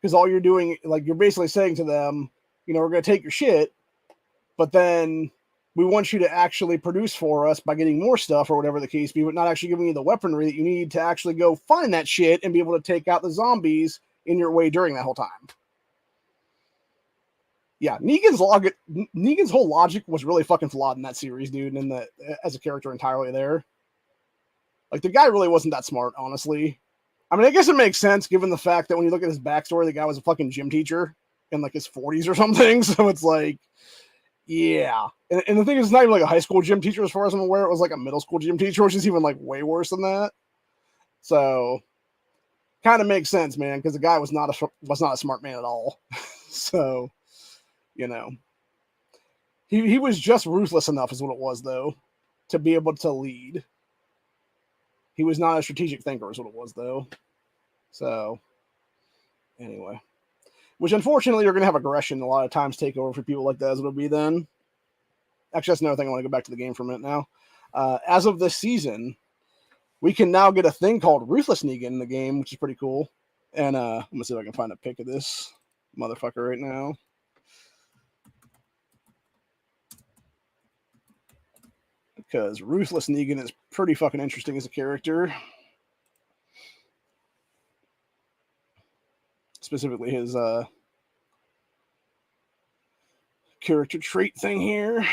Because all you're doing, like, you're basically saying to them, you know, we're going to take your shit, but then we want you to actually produce for us by getting more stuff or whatever the case be, but not actually giving you the weaponry that you need to actually go find that shit and be able to take out the zombies in your way during that whole time. Yeah, Negan's whole logic was really fucking flawed in that series, dude, and as a character entirely there. Like, the guy really wasn't that smart, honestly. I mean, I guess it makes sense given the fact that when you look at his backstory, the guy was a fucking gym teacher in like his 40s or something. So it's like, yeah. And the thing is, it's not even like a high school gym teacher, as far as I'm aware. It was like a middle school gym teacher, which is even like way worse than that. So, kind of makes sense, man, because the guy was not a smart man at all. So, you know, he was just ruthless enough, is what it was, though, to be able to lead. He was not a strategic thinker, is what it was, though. So, anyway. Which, unfortunately, you're going to have aggression a lot of times take over for people like that, as it'll be then. Actually, that's another thing. I want to go back to the game for a minute now. As of this season, we can now get a thing called Ruthless Negan in the game, which is pretty cool. And I'm going to see if I can find a pic of this motherfucker right now. Because Ruthless Negan is pretty fucking interesting as a character. Specifically his character trait thing here.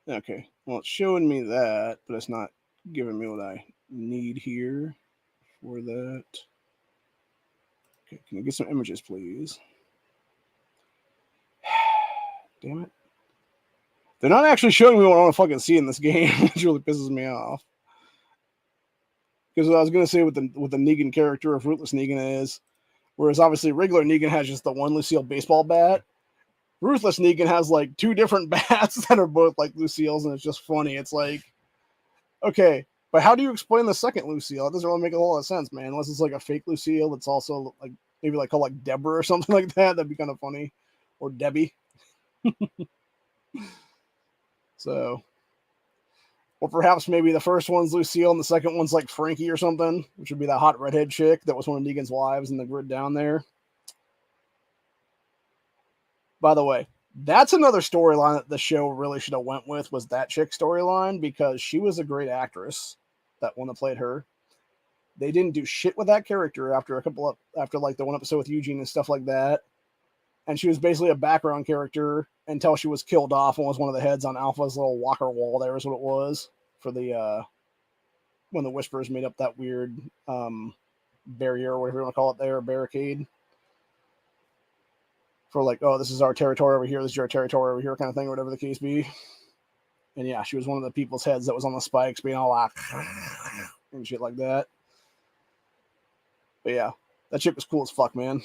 Okay, well, it's showing me that, but it's not giving me what I need here for that. Okay, can you get some images, please? Damn it. They're not actually showing me what I want to fucking see in this game, which really pisses me off. Because what I was going to say with the Negan character of Ruthless Negan is, whereas obviously regular Negan has just the one Lucille baseball bat, Ruthless Negan has like two different bats that are both like Lucille's, and it's just funny. It's like, okay, but how do you explain the second Lucille? It doesn't really make a whole lot of sense, man, unless it's like a fake Lucille that's also like maybe like called like Deborah or something like that. That'd be kind of funny. Or Debbie. So, or perhaps maybe the first one's Lucille and the second one's like Frankie or something, which would be that hot redhead chick that was one of Negan's wives in the grid down there. By the way, that's another storyline that the show really should have went with, was that chick storyline, because she was a great actress, that one that played her. They didn't do shit with that character after like the one episode with Eugene and stuff like that. And she was basically a background character until she was killed off and was one of the heads on Alpha's little walker wall. There is what it was for the when the Whisperers made up that weird barrier or whatever you want to call it there, barricade. For like, oh, this is our territory over here, this is your territory over here kind of thing, or whatever the case be. And yeah, she was one of the people's heads that was on the spikes being all like and shit like that. But yeah, that chick was cool as fuck, man.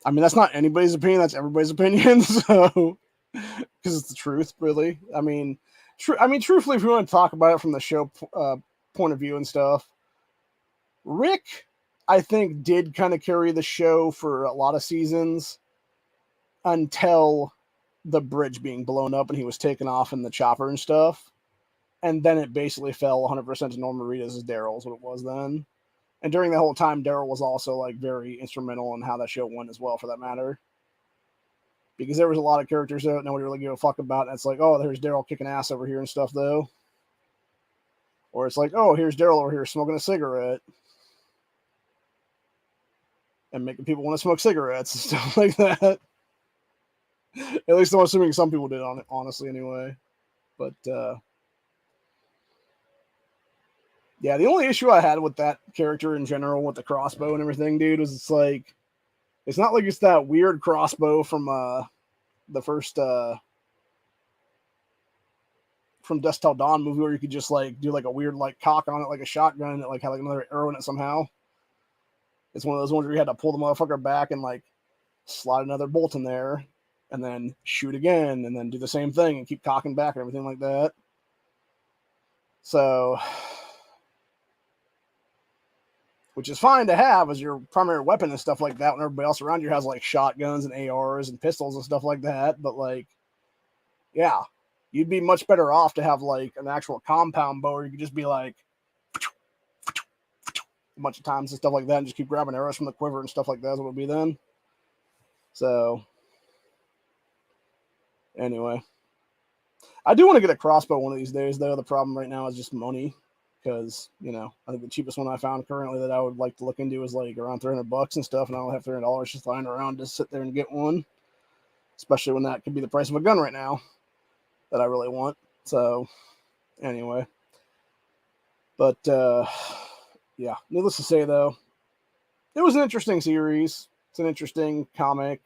I mean, that's not anybody's opinion. That's everybody's opinion. So, because it's the truth, really. I mean, truthfully, if you want to talk about it from the show point of view and stuff, Rick, I think, did kind of carry the show for a lot of seasons until the bridge being blown up and he was taken off in the chopper and stuff. And then it basically fell 100% to Norman Reedus as Daryl is what it was then. And during that whole time, Daryl was also like very instrumental in how that show went as well, for that matter. Because there was a lot of characters that nobody really gave a fuck about. And it's like, oh, there's Daryl kicking ass over here and stuff, though. Or it's like, oh, here's Daryl over here smoking a cigarette. And making people want to smoke cigarettes and stuff like that. At least I'm assuming some people did, on it, honestly, anyway. But, yeah, the only issue I had with that character in general, with the crossbow and everything, dude, was it's like, it's not like it's that weird crossbow from the first from Dusk Till Dawn movie where you could just like do like a weird like cock on it like a shotgun and it like had like another arrow in it somehow. It's one of those ones where you had to pull the motherfucker back and like slide another bolt in there and then shoot again and then do the same thing and keep cocking back and everything like that. So, which is fine to have as your primary weapon and stuff like that when everybody else around you has like shotguns and ARs and pistols and stuff like that. But like, yeah, you'd be much better off to have like an actual compound bow where you could just be like a bunch of times and stuff like that and just keep grabbing arrows from the quiver and stuff like that is what it would be then. So, anyway. I do want to get a crossbow one of these days, though. The problem right now is just money. Because, you know, I think the cheapest one I found currently that I would like to look into is like around $300 and stuff, and I don't have $300 just lying around to sit there and get one. Especially when that could be the price of a gun right now that I really want. So, anyway. But, yeah, needless to say, though, it was an interesting series. It's an interesting comic.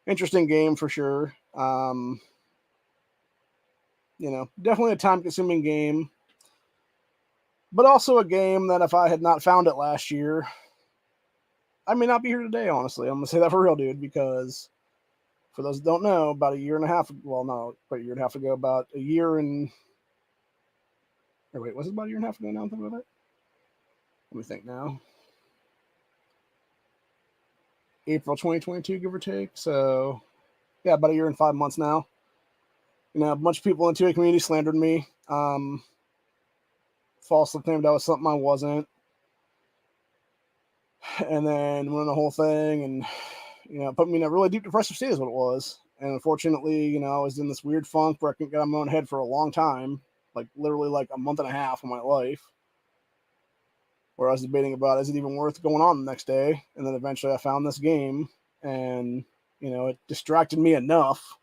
Interesting game for sure. You know, definitely a time-consuming game. But also a game that if I had not found it last year, I may not be here today, honestly. I'm going to say that for real, dude, because for those that don't know, about a year and a half, well, no, quite a year and a half ago, about a year and, or wait, was it about a year and a half ago now? I'm thinking about it. Let me think now. April 2022, give or take. So, yeah, about a year and 5 months now. You know, a bunch of people in the 2A community slandered me. Falsely claimed I was something I wasn't. And then went on the whole thing and, you know, put me in a really deep depressive state is what it was. And unfortunately, you know, I was in this weird funk where I couldn't get out of my own head for a long time, like literally like a month and a half of my life, where I was debating about, is it even worth going on the next day? And then eventually I found this game and, you know, it distracted me enough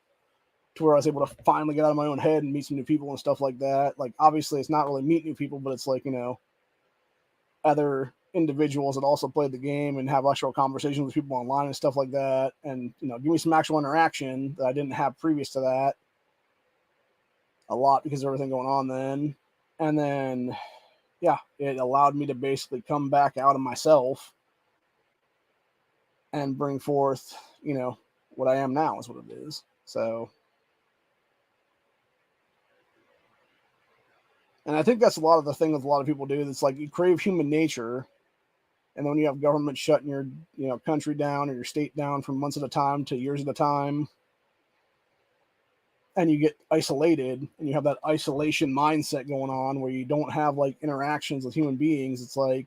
to where I was able to finally get out of my own head and meet some new people and stuff like that. Like, obviously it's not really meet new people, but it's like, you know, other individuals that also played the game and have actual conversations with people online and stuff like that. And, you know, give me some actual interaction that I didn't have previous to that a lot because of everything going on then. And then, yeah, it allowed me to basically come back out of myself and bring forth, you know, what I am now is what it is. So, and I think that's a lot of the thing that a lot of people do. It's like you crave human nature, and then when you have government shutting your, you know, country down or your state down for months at a time to years at a time, and you get isolated, and you have that isolation mindset going on where you don't have like interactions with human beings, it's like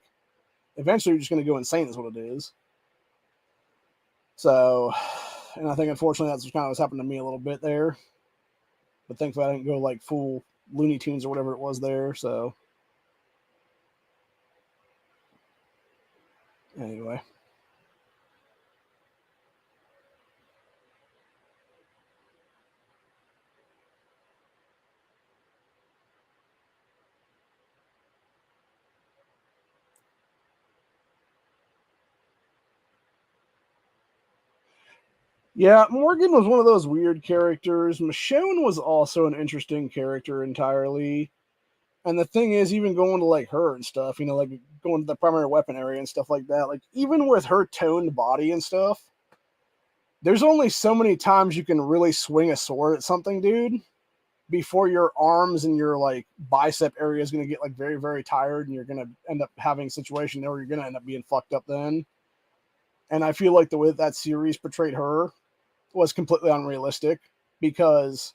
eventually you're just going to go insane, is what it is. So, and I think unfortunately that's kind of what's happened to me a little bit there. But thankfully I didn't go like full Looney Tunes or whatever it was there. So, anyway. Yeah, Morgan was one of those weird characters. Michonne was also an interesting character entirely. And the thing is, even going to like her and stuff, you know, like going to the primary weapon area and stuff like that, like even with her toned body and stuff, there's only so many times you can really swing a sword at something, dude, before your arms and your like bicep area is going to get like very, very tired, and you're going to end up having a situation there where you're going to end up being fucked up then. And I feel like the way that series portrayed her was completely unrealistic, because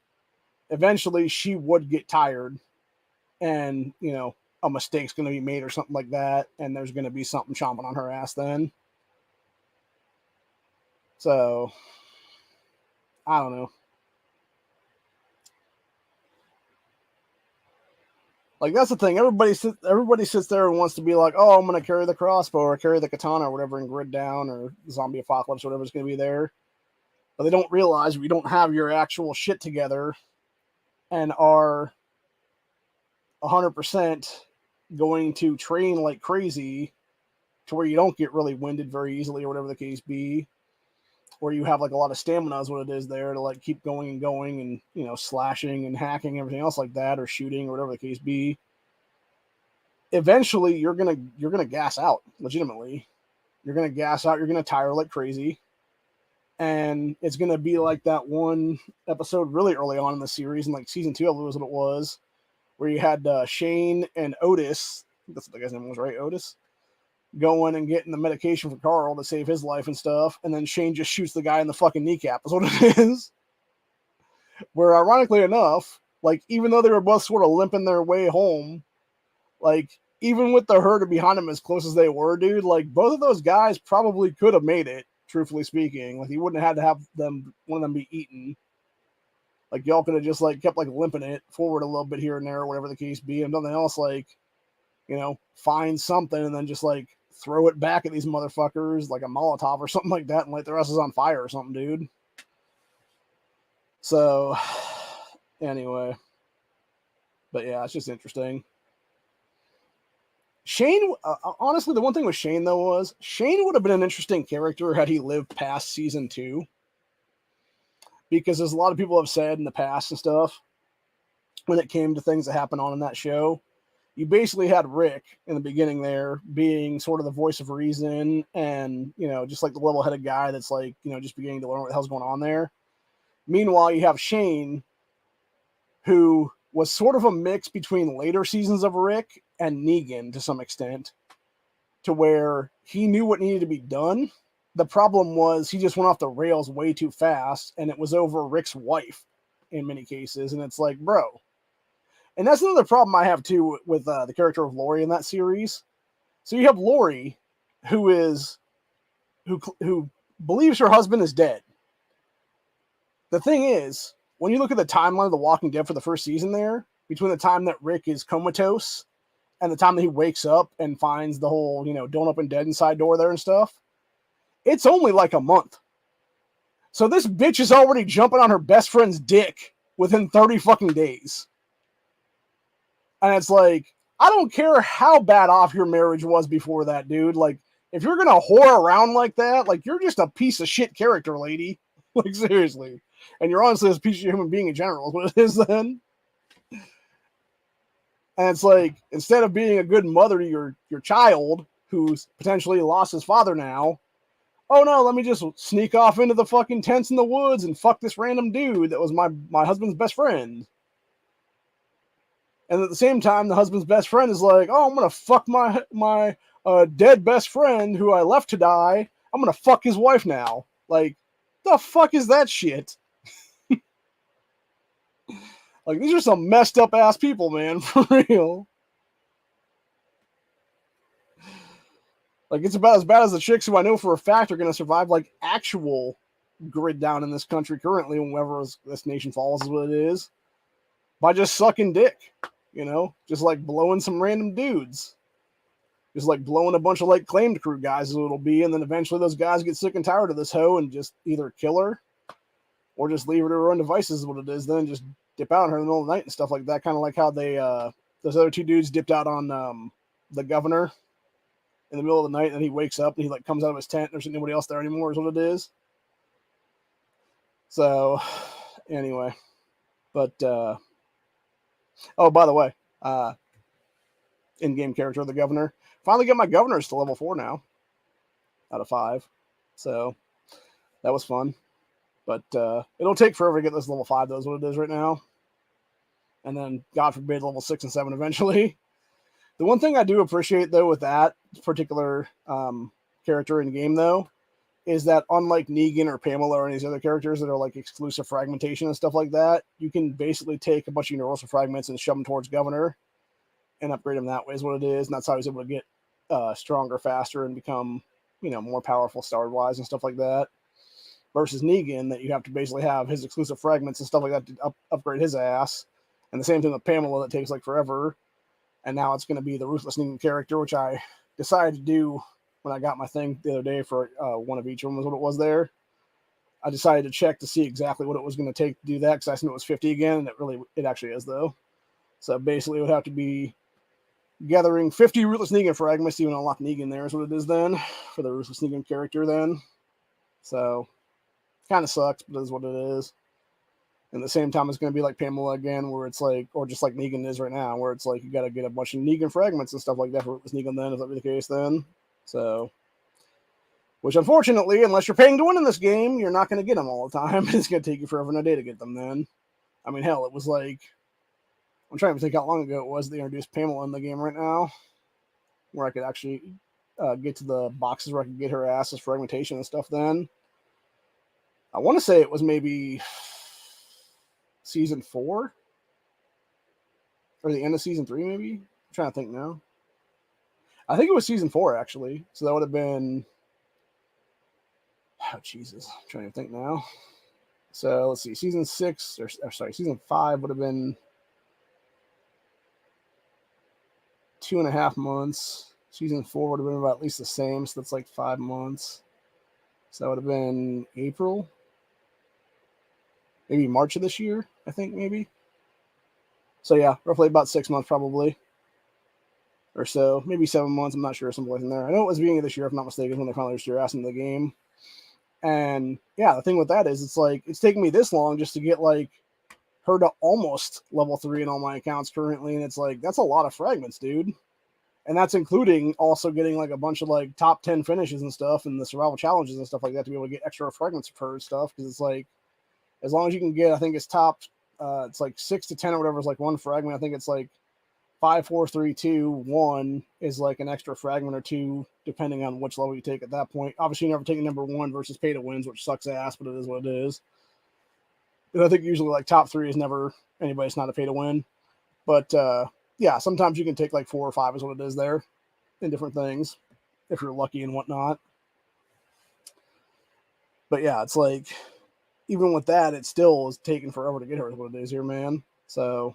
eventually she would get tired, and a mistake's going to be made or something like that, and there's going to be something chomping on her ass then. So I don't know. Like, that's the thing. Everybody sits there and wants to be like, oh, I'm going to carry the crossbow or carry the katana or whatever and grid down, or zombie apocalypse or whatever's going to be there. But they don't realize we don't have your actual shit together and are 100% going to train like crazy to where you don't get really winded very easily or whatever the case be, where you have like a lot of stamina is what it is there to like keep going and going and, slashing and hacking, everything else like that, or shooting or whatever the case be. Eventually you're gonna gas out. Legitimately, you're gonna gas out. You're gonna tire like crazy, and it's gonna be like that one episode really early on in the series, in like season 2, I believe was what it was, where you had Shane and Otis. That's what the guy's name was, right? Otis going and getting the medication for Carl to save his life and stuff, and then Shane just shoots the guy in the fucking kneecap. Is what it is. Where ironically enough, like even though they were both sort of limping their way home, like even with the herd behind them as close as they were, dude, like both of those guys probably could have made it, truthfully speaking. Like he wouldn't have had to have one of them be eaten. Like y'all could have just like kept like limping it forward a little bit here and there, or whatever the case be, and nothing else, like, find something and then just like throw it back at these motherfuckers like a Molotov or something like that, and light their asses on fire or something, dude. So anyway, but yeah, it's just interesting. Shane, honestly, the one thing with Shane though was Shane would have been an interesting character had he lived past season 2, because as a lot of people have said in the past and stuff, when it came to things that happened on in that show, you basically had Rick in the beginning there being sort of the voice of reason, and just like the level-headed guy that's like just beginning to learn what the hell's going on there. Meanwhile, you have Shane, who was sort of a mix between later seasons of Rick and Negan to some extent, to where he knew what needed to be done. The problem was he just went off the rails way too fast, and it was over Rick's wife in many cases. And it's like, bro. And that's another problem I have too with the character of Lori in that series. So you have Lori, who believes her husband is dead. The thing is, when you look at the timeline of The Walking Dead for the first season there, between the time that Rick is comatose and the time that he wakes up and finds the whole, don't open dead inside door there and stuff, it's only like a month. So this bitch is already jumping on her best friend's dick within 30 fucking days. And it's like, I don't care how bad off your marriage was before that, dude. Like, if you're gonna whore around like that, like, you're just a piece of shit character, lady. Like, seriously. And you're honestly a piece of human being in general, is what it is then. And it's like, instead of being a good mother to your child, who's potentially lost his father now, oh no, let me just sneak off into the fucking tents in the woods and fuck this random dude that was my husband's best friend. And at the same time, the husband's best friend is like, oh, I'm gonna fuck my dead best friend who I left to die. I'm gonna fuck his wife now. Like, the fuck is that shit? Like, these are some messed up ass people, man, for real. Like, it's about as bad as the chicks who I know for a fact are gonna survive like actual grid down in this country currently, whenever this nation falls, is what it is, by just sucking dick. Just like blowing some random dudes. Just like blowing a bunch of like claimed crew guys is what it'll be, and then eventually those guys get sick and tired of this hoe and just either kill her or just leave her to her own devices is what it is, then just dip out on her in the middle of the night and stuff like that. Kind of like how they those other two dudes dipped out on the governor in the middle of the night, and then he wakes up and he like comes out of his tent and there's nobody else there anymore, is what it is. So anyway, but oh, by the way, in-game character of the governor. Finally got my governors to level 4 now, out of 5. So that was fun. But it'll take forever to get this level 5, though, is what it is right now. And then, God forbid, level 6 and 7 eventually. The one thing I do appreciate, though, with that particular character in game, though, is that unlike Negan or Pamela or any of these other characters that are like exclusive fragmentation and stuff like that, you can basically take a bunch of universal fragments and shove them towards Governor and upgrade him that way is what it is. And that's how he's able to get stronger faster and become, more powerful star-wise and stuff like that. Versus Negan, that you have to basically have his exclusive fragments and stuff like that to upgrade his ass. And the same thing with Pamela, that takes like forever. And now it's going to be the Ruthless Negan character, which I decided to do when I got my thing the other day for one of each of them was what it was there. I decided to check to see exactly what it was going to take to do that, because I knew it was 50 again, and it actually is, though. So basically it would have to be gathering 50 Ruthless Negan fragments to even unlock Negan there is what it is then, for the Ruthless Negan character then. So, kind of sucks, but it is what it is. And at the same time, it's going to be like Pamela again, where it's like, or just like Negan is right now, where it's like you got to get a bunch of Negan fragments and stuff like that for Ruthless Negan then, if that be the case then. So, which unfortunately, unless you're paying to win in this game, you're not going to get them all the time. It's going to take you forever and a day to get them then. I mean, hell, it was like, I'm trying to think how long ago it was they introduced Pamela in the game right now, where I could actually get to the boxes where I could get her ass's fragmentation and stuff then. I want to say it was maybe season 4 or the end of season 3, maybe. I'm trying to think now. I think it was season 4 actually, so that would have been, oh Jesus, I'm trying to think now. So let's see, season 6 season 5 would have been 2.5 months. Season 4 would have been about at least the same, so that's like 5 months. So that would have been April, maybe March of this year, I think, maybe. So yeah, roughly about 6 months probably, or so, maybe 7 months. I'm not sure, someplace in there. I know it was the beginning of this year, if I'm not mistaken, when they finally reached your ass into the game. And yeah, the thing with that is, it's like it's taking me this long just to get like her to almost level 3 in all my accounts currently, and it's like that's a lot of fragments, dude. And that's including also getting like a bunch of like top 10 finishes and stuff, and the survival challenges and stuff like that to be able to get extra fragments for her stuff. Because it's like, as long as you can get, I think it's top, it's like 6 to 10 or whatever is like one fragment. I think it's like 5, 4, 3, 2, 1 is like an extra fragment or two, depending on which level you take at that point. Obviously, you're never taking number 1 versus pay to wins, which sucks ass, but it is what it is. And I think usually like top 3 is never anybody's not a pay to win. But yeah, sometimes you can take like 4 or 5 is what it is there in different things, if you're lucky and whatnot. But yeah, it's like, even with that, it still is taking forever to get her is what it is here, man. So,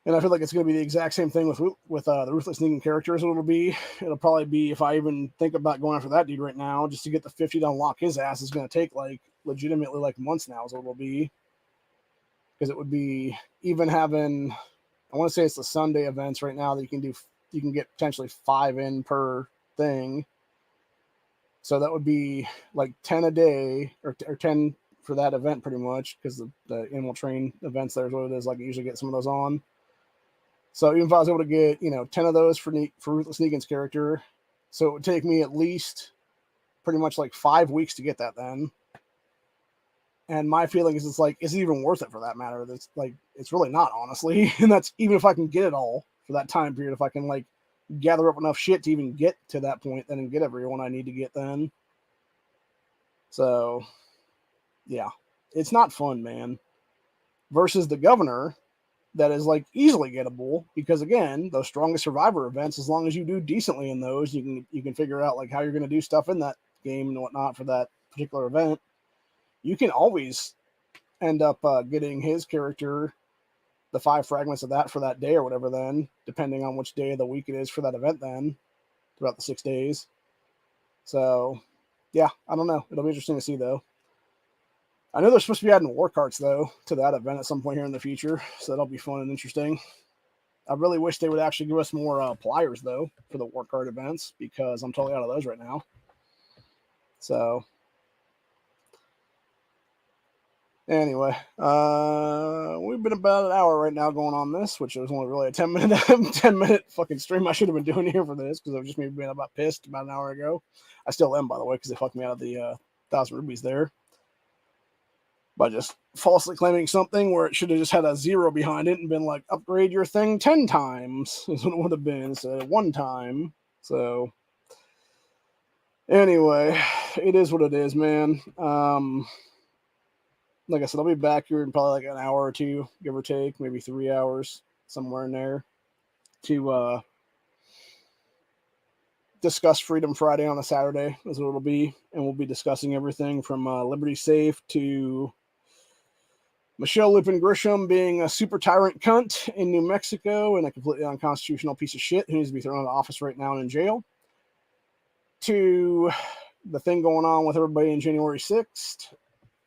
and I feel like it's going to be the exact same thing with the Ruthless Negan characters. It'll probably be, if I even think about going after that dude right now, just to get the 50 to unlock his ass is going to take like legitimately like months now is what it'll be. Because it would be even having, I want to say it's the Sunday events right now that you can get potentially 5 in per thing. So that would be like 10 a day, or 10 for that event pretty much, because the animal train events there is what it is. Like, you usually get some of those on. So even if I was able to get, 10 of those for Ruthless Negan's character, so it would take me at least pretty much like 5 weeks to get that then. And my feeling is, it's like, is it even worth it for that matter? That's like, it's really not, honestly. And that's even if I can get it all for that time period, if I can like gather up enough shit to even get to that point then and get everyone I need to get then. So yeah, it's not fun, man. Versus the Governor, that is like easily gettable, because again, those strongest survivor events, as long as you do decently in those, you can figure out like how you're going to do stuff in that game and whatnot for that particular event. You can always end up getting his character the 5 fragments of that for that day or whatever then, depending on which day of the week it is for that event then, throughout the 6 days. So yeah, I don't know. It'll be interesting to see though. I know they're supposed to be adding war carts though to that event at some point here in the future, so that'll be fun and interesting. I really wish they would actually give us more pliers though for the war cart events, because I'm totally out of those right now. So anyway, we've been about an hour right now going on this, which was only really a 10-minute fucking stream I should have been doing here for this, because I've just maybe been about pissed about an hour ago. I still am, by the way, because they fucked me out of the 1,000 rubies there. by just falsely claiming something where it should have just had a 0 behind it and been like, upgrade your thing 10 times is what it would have been instead of 1 time. So anyway, it is what it is, man. Like I said, I'll be back here in probably like an hour or two, give or take, maybe 3 hours, somewhere in there, to discuss Freedom Friday on a Saturday, is what it'll be. And we'll be discussing everything from Liberty Safe to Michelle Lupin Grisham being a super tyrant cunt in New Mexico and a completely unconstitutional piece of shit who needs to be thrown out of office right now and in jail, to the thing going on with everybody in January 6th,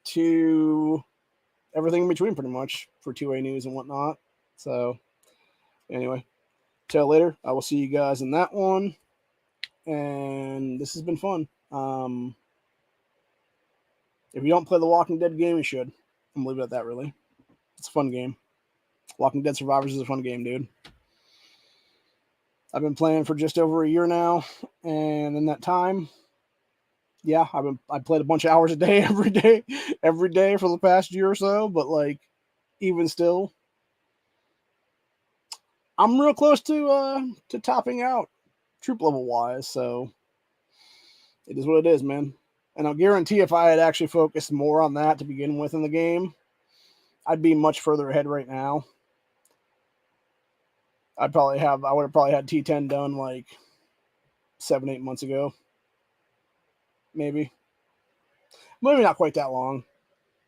to everything in between, pretty much, for 2A News and whatnot. So, anyway, till later. I will see you guys in that one. And this has been fun. If you don't play the Walking Dead game, you should. I'm gonna leave it at that, really. It's a fun game. Walking Dead Survivors is a fun game, dude. I've been playing for just over a year now, and in that time, yeah, I played a bunch of hours a day, every day for the past year or so. But like, even still, I'm real close to topping out troop level wise. So it is what it is, man. And I'll guarantee if I had actually focused more on that to begin with in the game, I'd be much further ahead right now. I would have probably had T10 done like 7-8 months ago. Maybe not quite that long,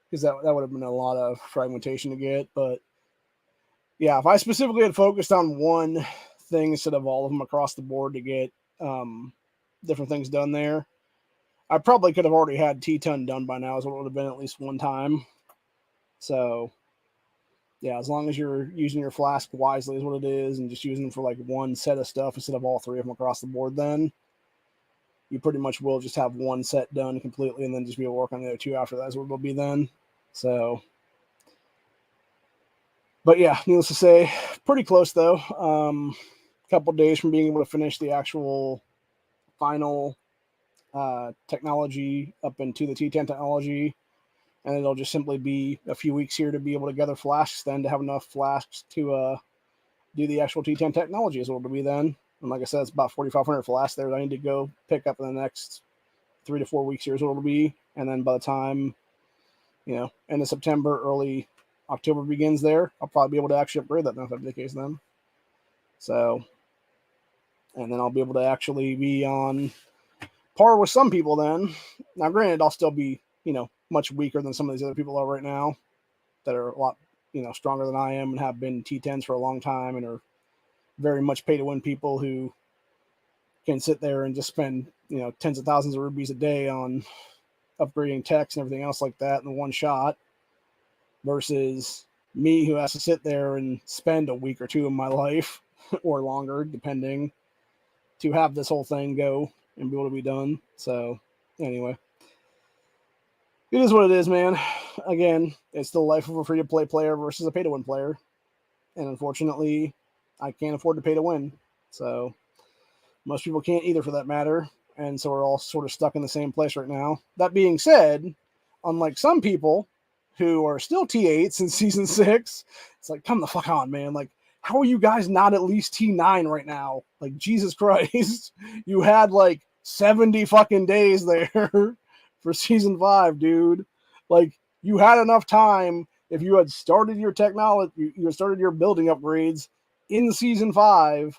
because that would have been a lot of fragmentation to get. But yeah, if I specifically had focused on one thing instead of all of them across the board to get different things done there, I probably could have already had T10 done by now, is what it would have been at least one time. So yeah, as long as you're using your flask wisely is what it is, and just using them for like one set of stuff instead of all 3 of them across the board, then you pretty much will just have one set done completely and then just be able to work on the other 2 after that is what it'll be then. So, but yeah, needless to say, pretty close though. Couple days from being able to finish the actual final technology up into the T10 technology. And it'll just simply be a few weeks here to be able to gather flasks then, to have enough flasks to do the actual T10 technology is what it'll be then. And like I said, it's about 4,500 flasks there that I need to go pick up in the next 3 to 4 weeks here is what it'll be. And then by the time, end of September, early October begins there, I'll probably be able to actually upgrade that, if that'd be the case then. So, and then I'll be able to actually be on par with some people then. Now, granted, I'll still be, much weaker than some of these other people are right now that are a lot, stronger than I am and have been T10s for a long time and are very much pay to win people who can sit there and just spend, tens of thousands of rupees a day on upgrading techs and everything else like that in one shot, versus me who has to sit there and spend a week or 2 of my life or longer, depending, to have this whole thing go and be able to be done. So anyway, it is what it is, man. Again, it's the life of a free-to-play player versus a pay-to-win player. And unfortunately, I can't afford to pay to win. So most people can't either, for that matter. And so we're all sort of stuck in the same place right now. That being said, unlike some people who are still T8s in Season 6, it's like, come the fuck on, man. Like, how are you guys not at least T9 right now? Like, Jesus Christ. You had like 70 fucking days there for Season 5, dude. Like, you had enough time. If you had started your technology, you had started your building upgrades in Season 5,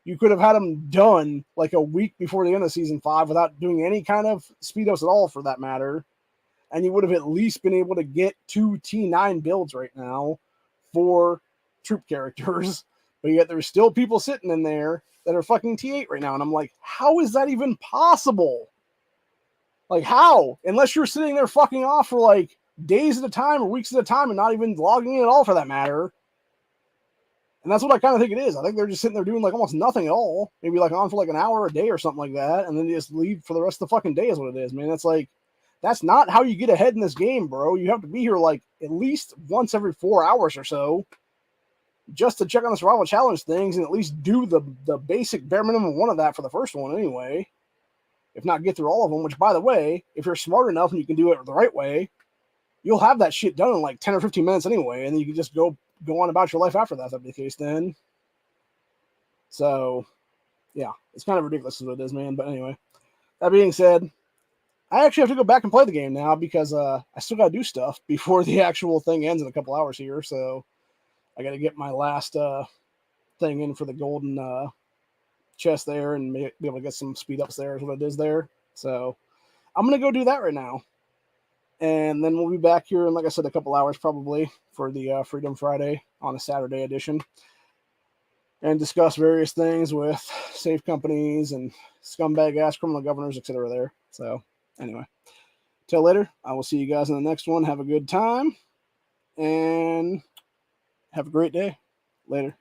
you could have had them done like a week before the end of Season 5 without doing any kind of speed ups at all, for that matter. And you would have at least been able to get 2 T9 builds right now for troop characters. But yet there's still people sitting in there that are fucking T8 right now. And I'm like, how is that even possible? Like, how? Unless you're sitting there fucking off for like days at a time or weeks at a time and not even logging in at all, for that matter. And that's what I kind of think it is. I think they're just sitting there doing like almost nothing at all. Maybe like on for like an hour a day or something like that. And then they just leave for the rest of the fucking day is what it is, man. That's like, that's not how you get ahead in this game, bro. You have to be here like at least once every 4 hours or so just to check on the survival challenge things and at least do the basic bare minimum one of that for the first one anyway. If not get through all of them, which, by the way, if you're smart enough and you can do it the right way, you'll have that shit done in like 10 or 15 minutes anyway, and then you can just go on about your life after that. If that'd be the case then. So, yeah, it's kind of ridiculous as what it is, man. But anyway, that being said, I actually have to go back and play the game now because I still got to do stuff before the actual thing ends in a couple hours here. So I got to get my last thing in for the golden chest there and be able to get some speed ups there is what it is there. So I'm going to go do that right now. And then we'll be back here in, like I said, a couple hours probably for the Freedom Friday on a Saturday edition. And discuss various things with safe companies and scumbag ass criminal governors, etc. there. So anyway, till later. I will see you guys in the next one. Have a good time and have a great day. Later.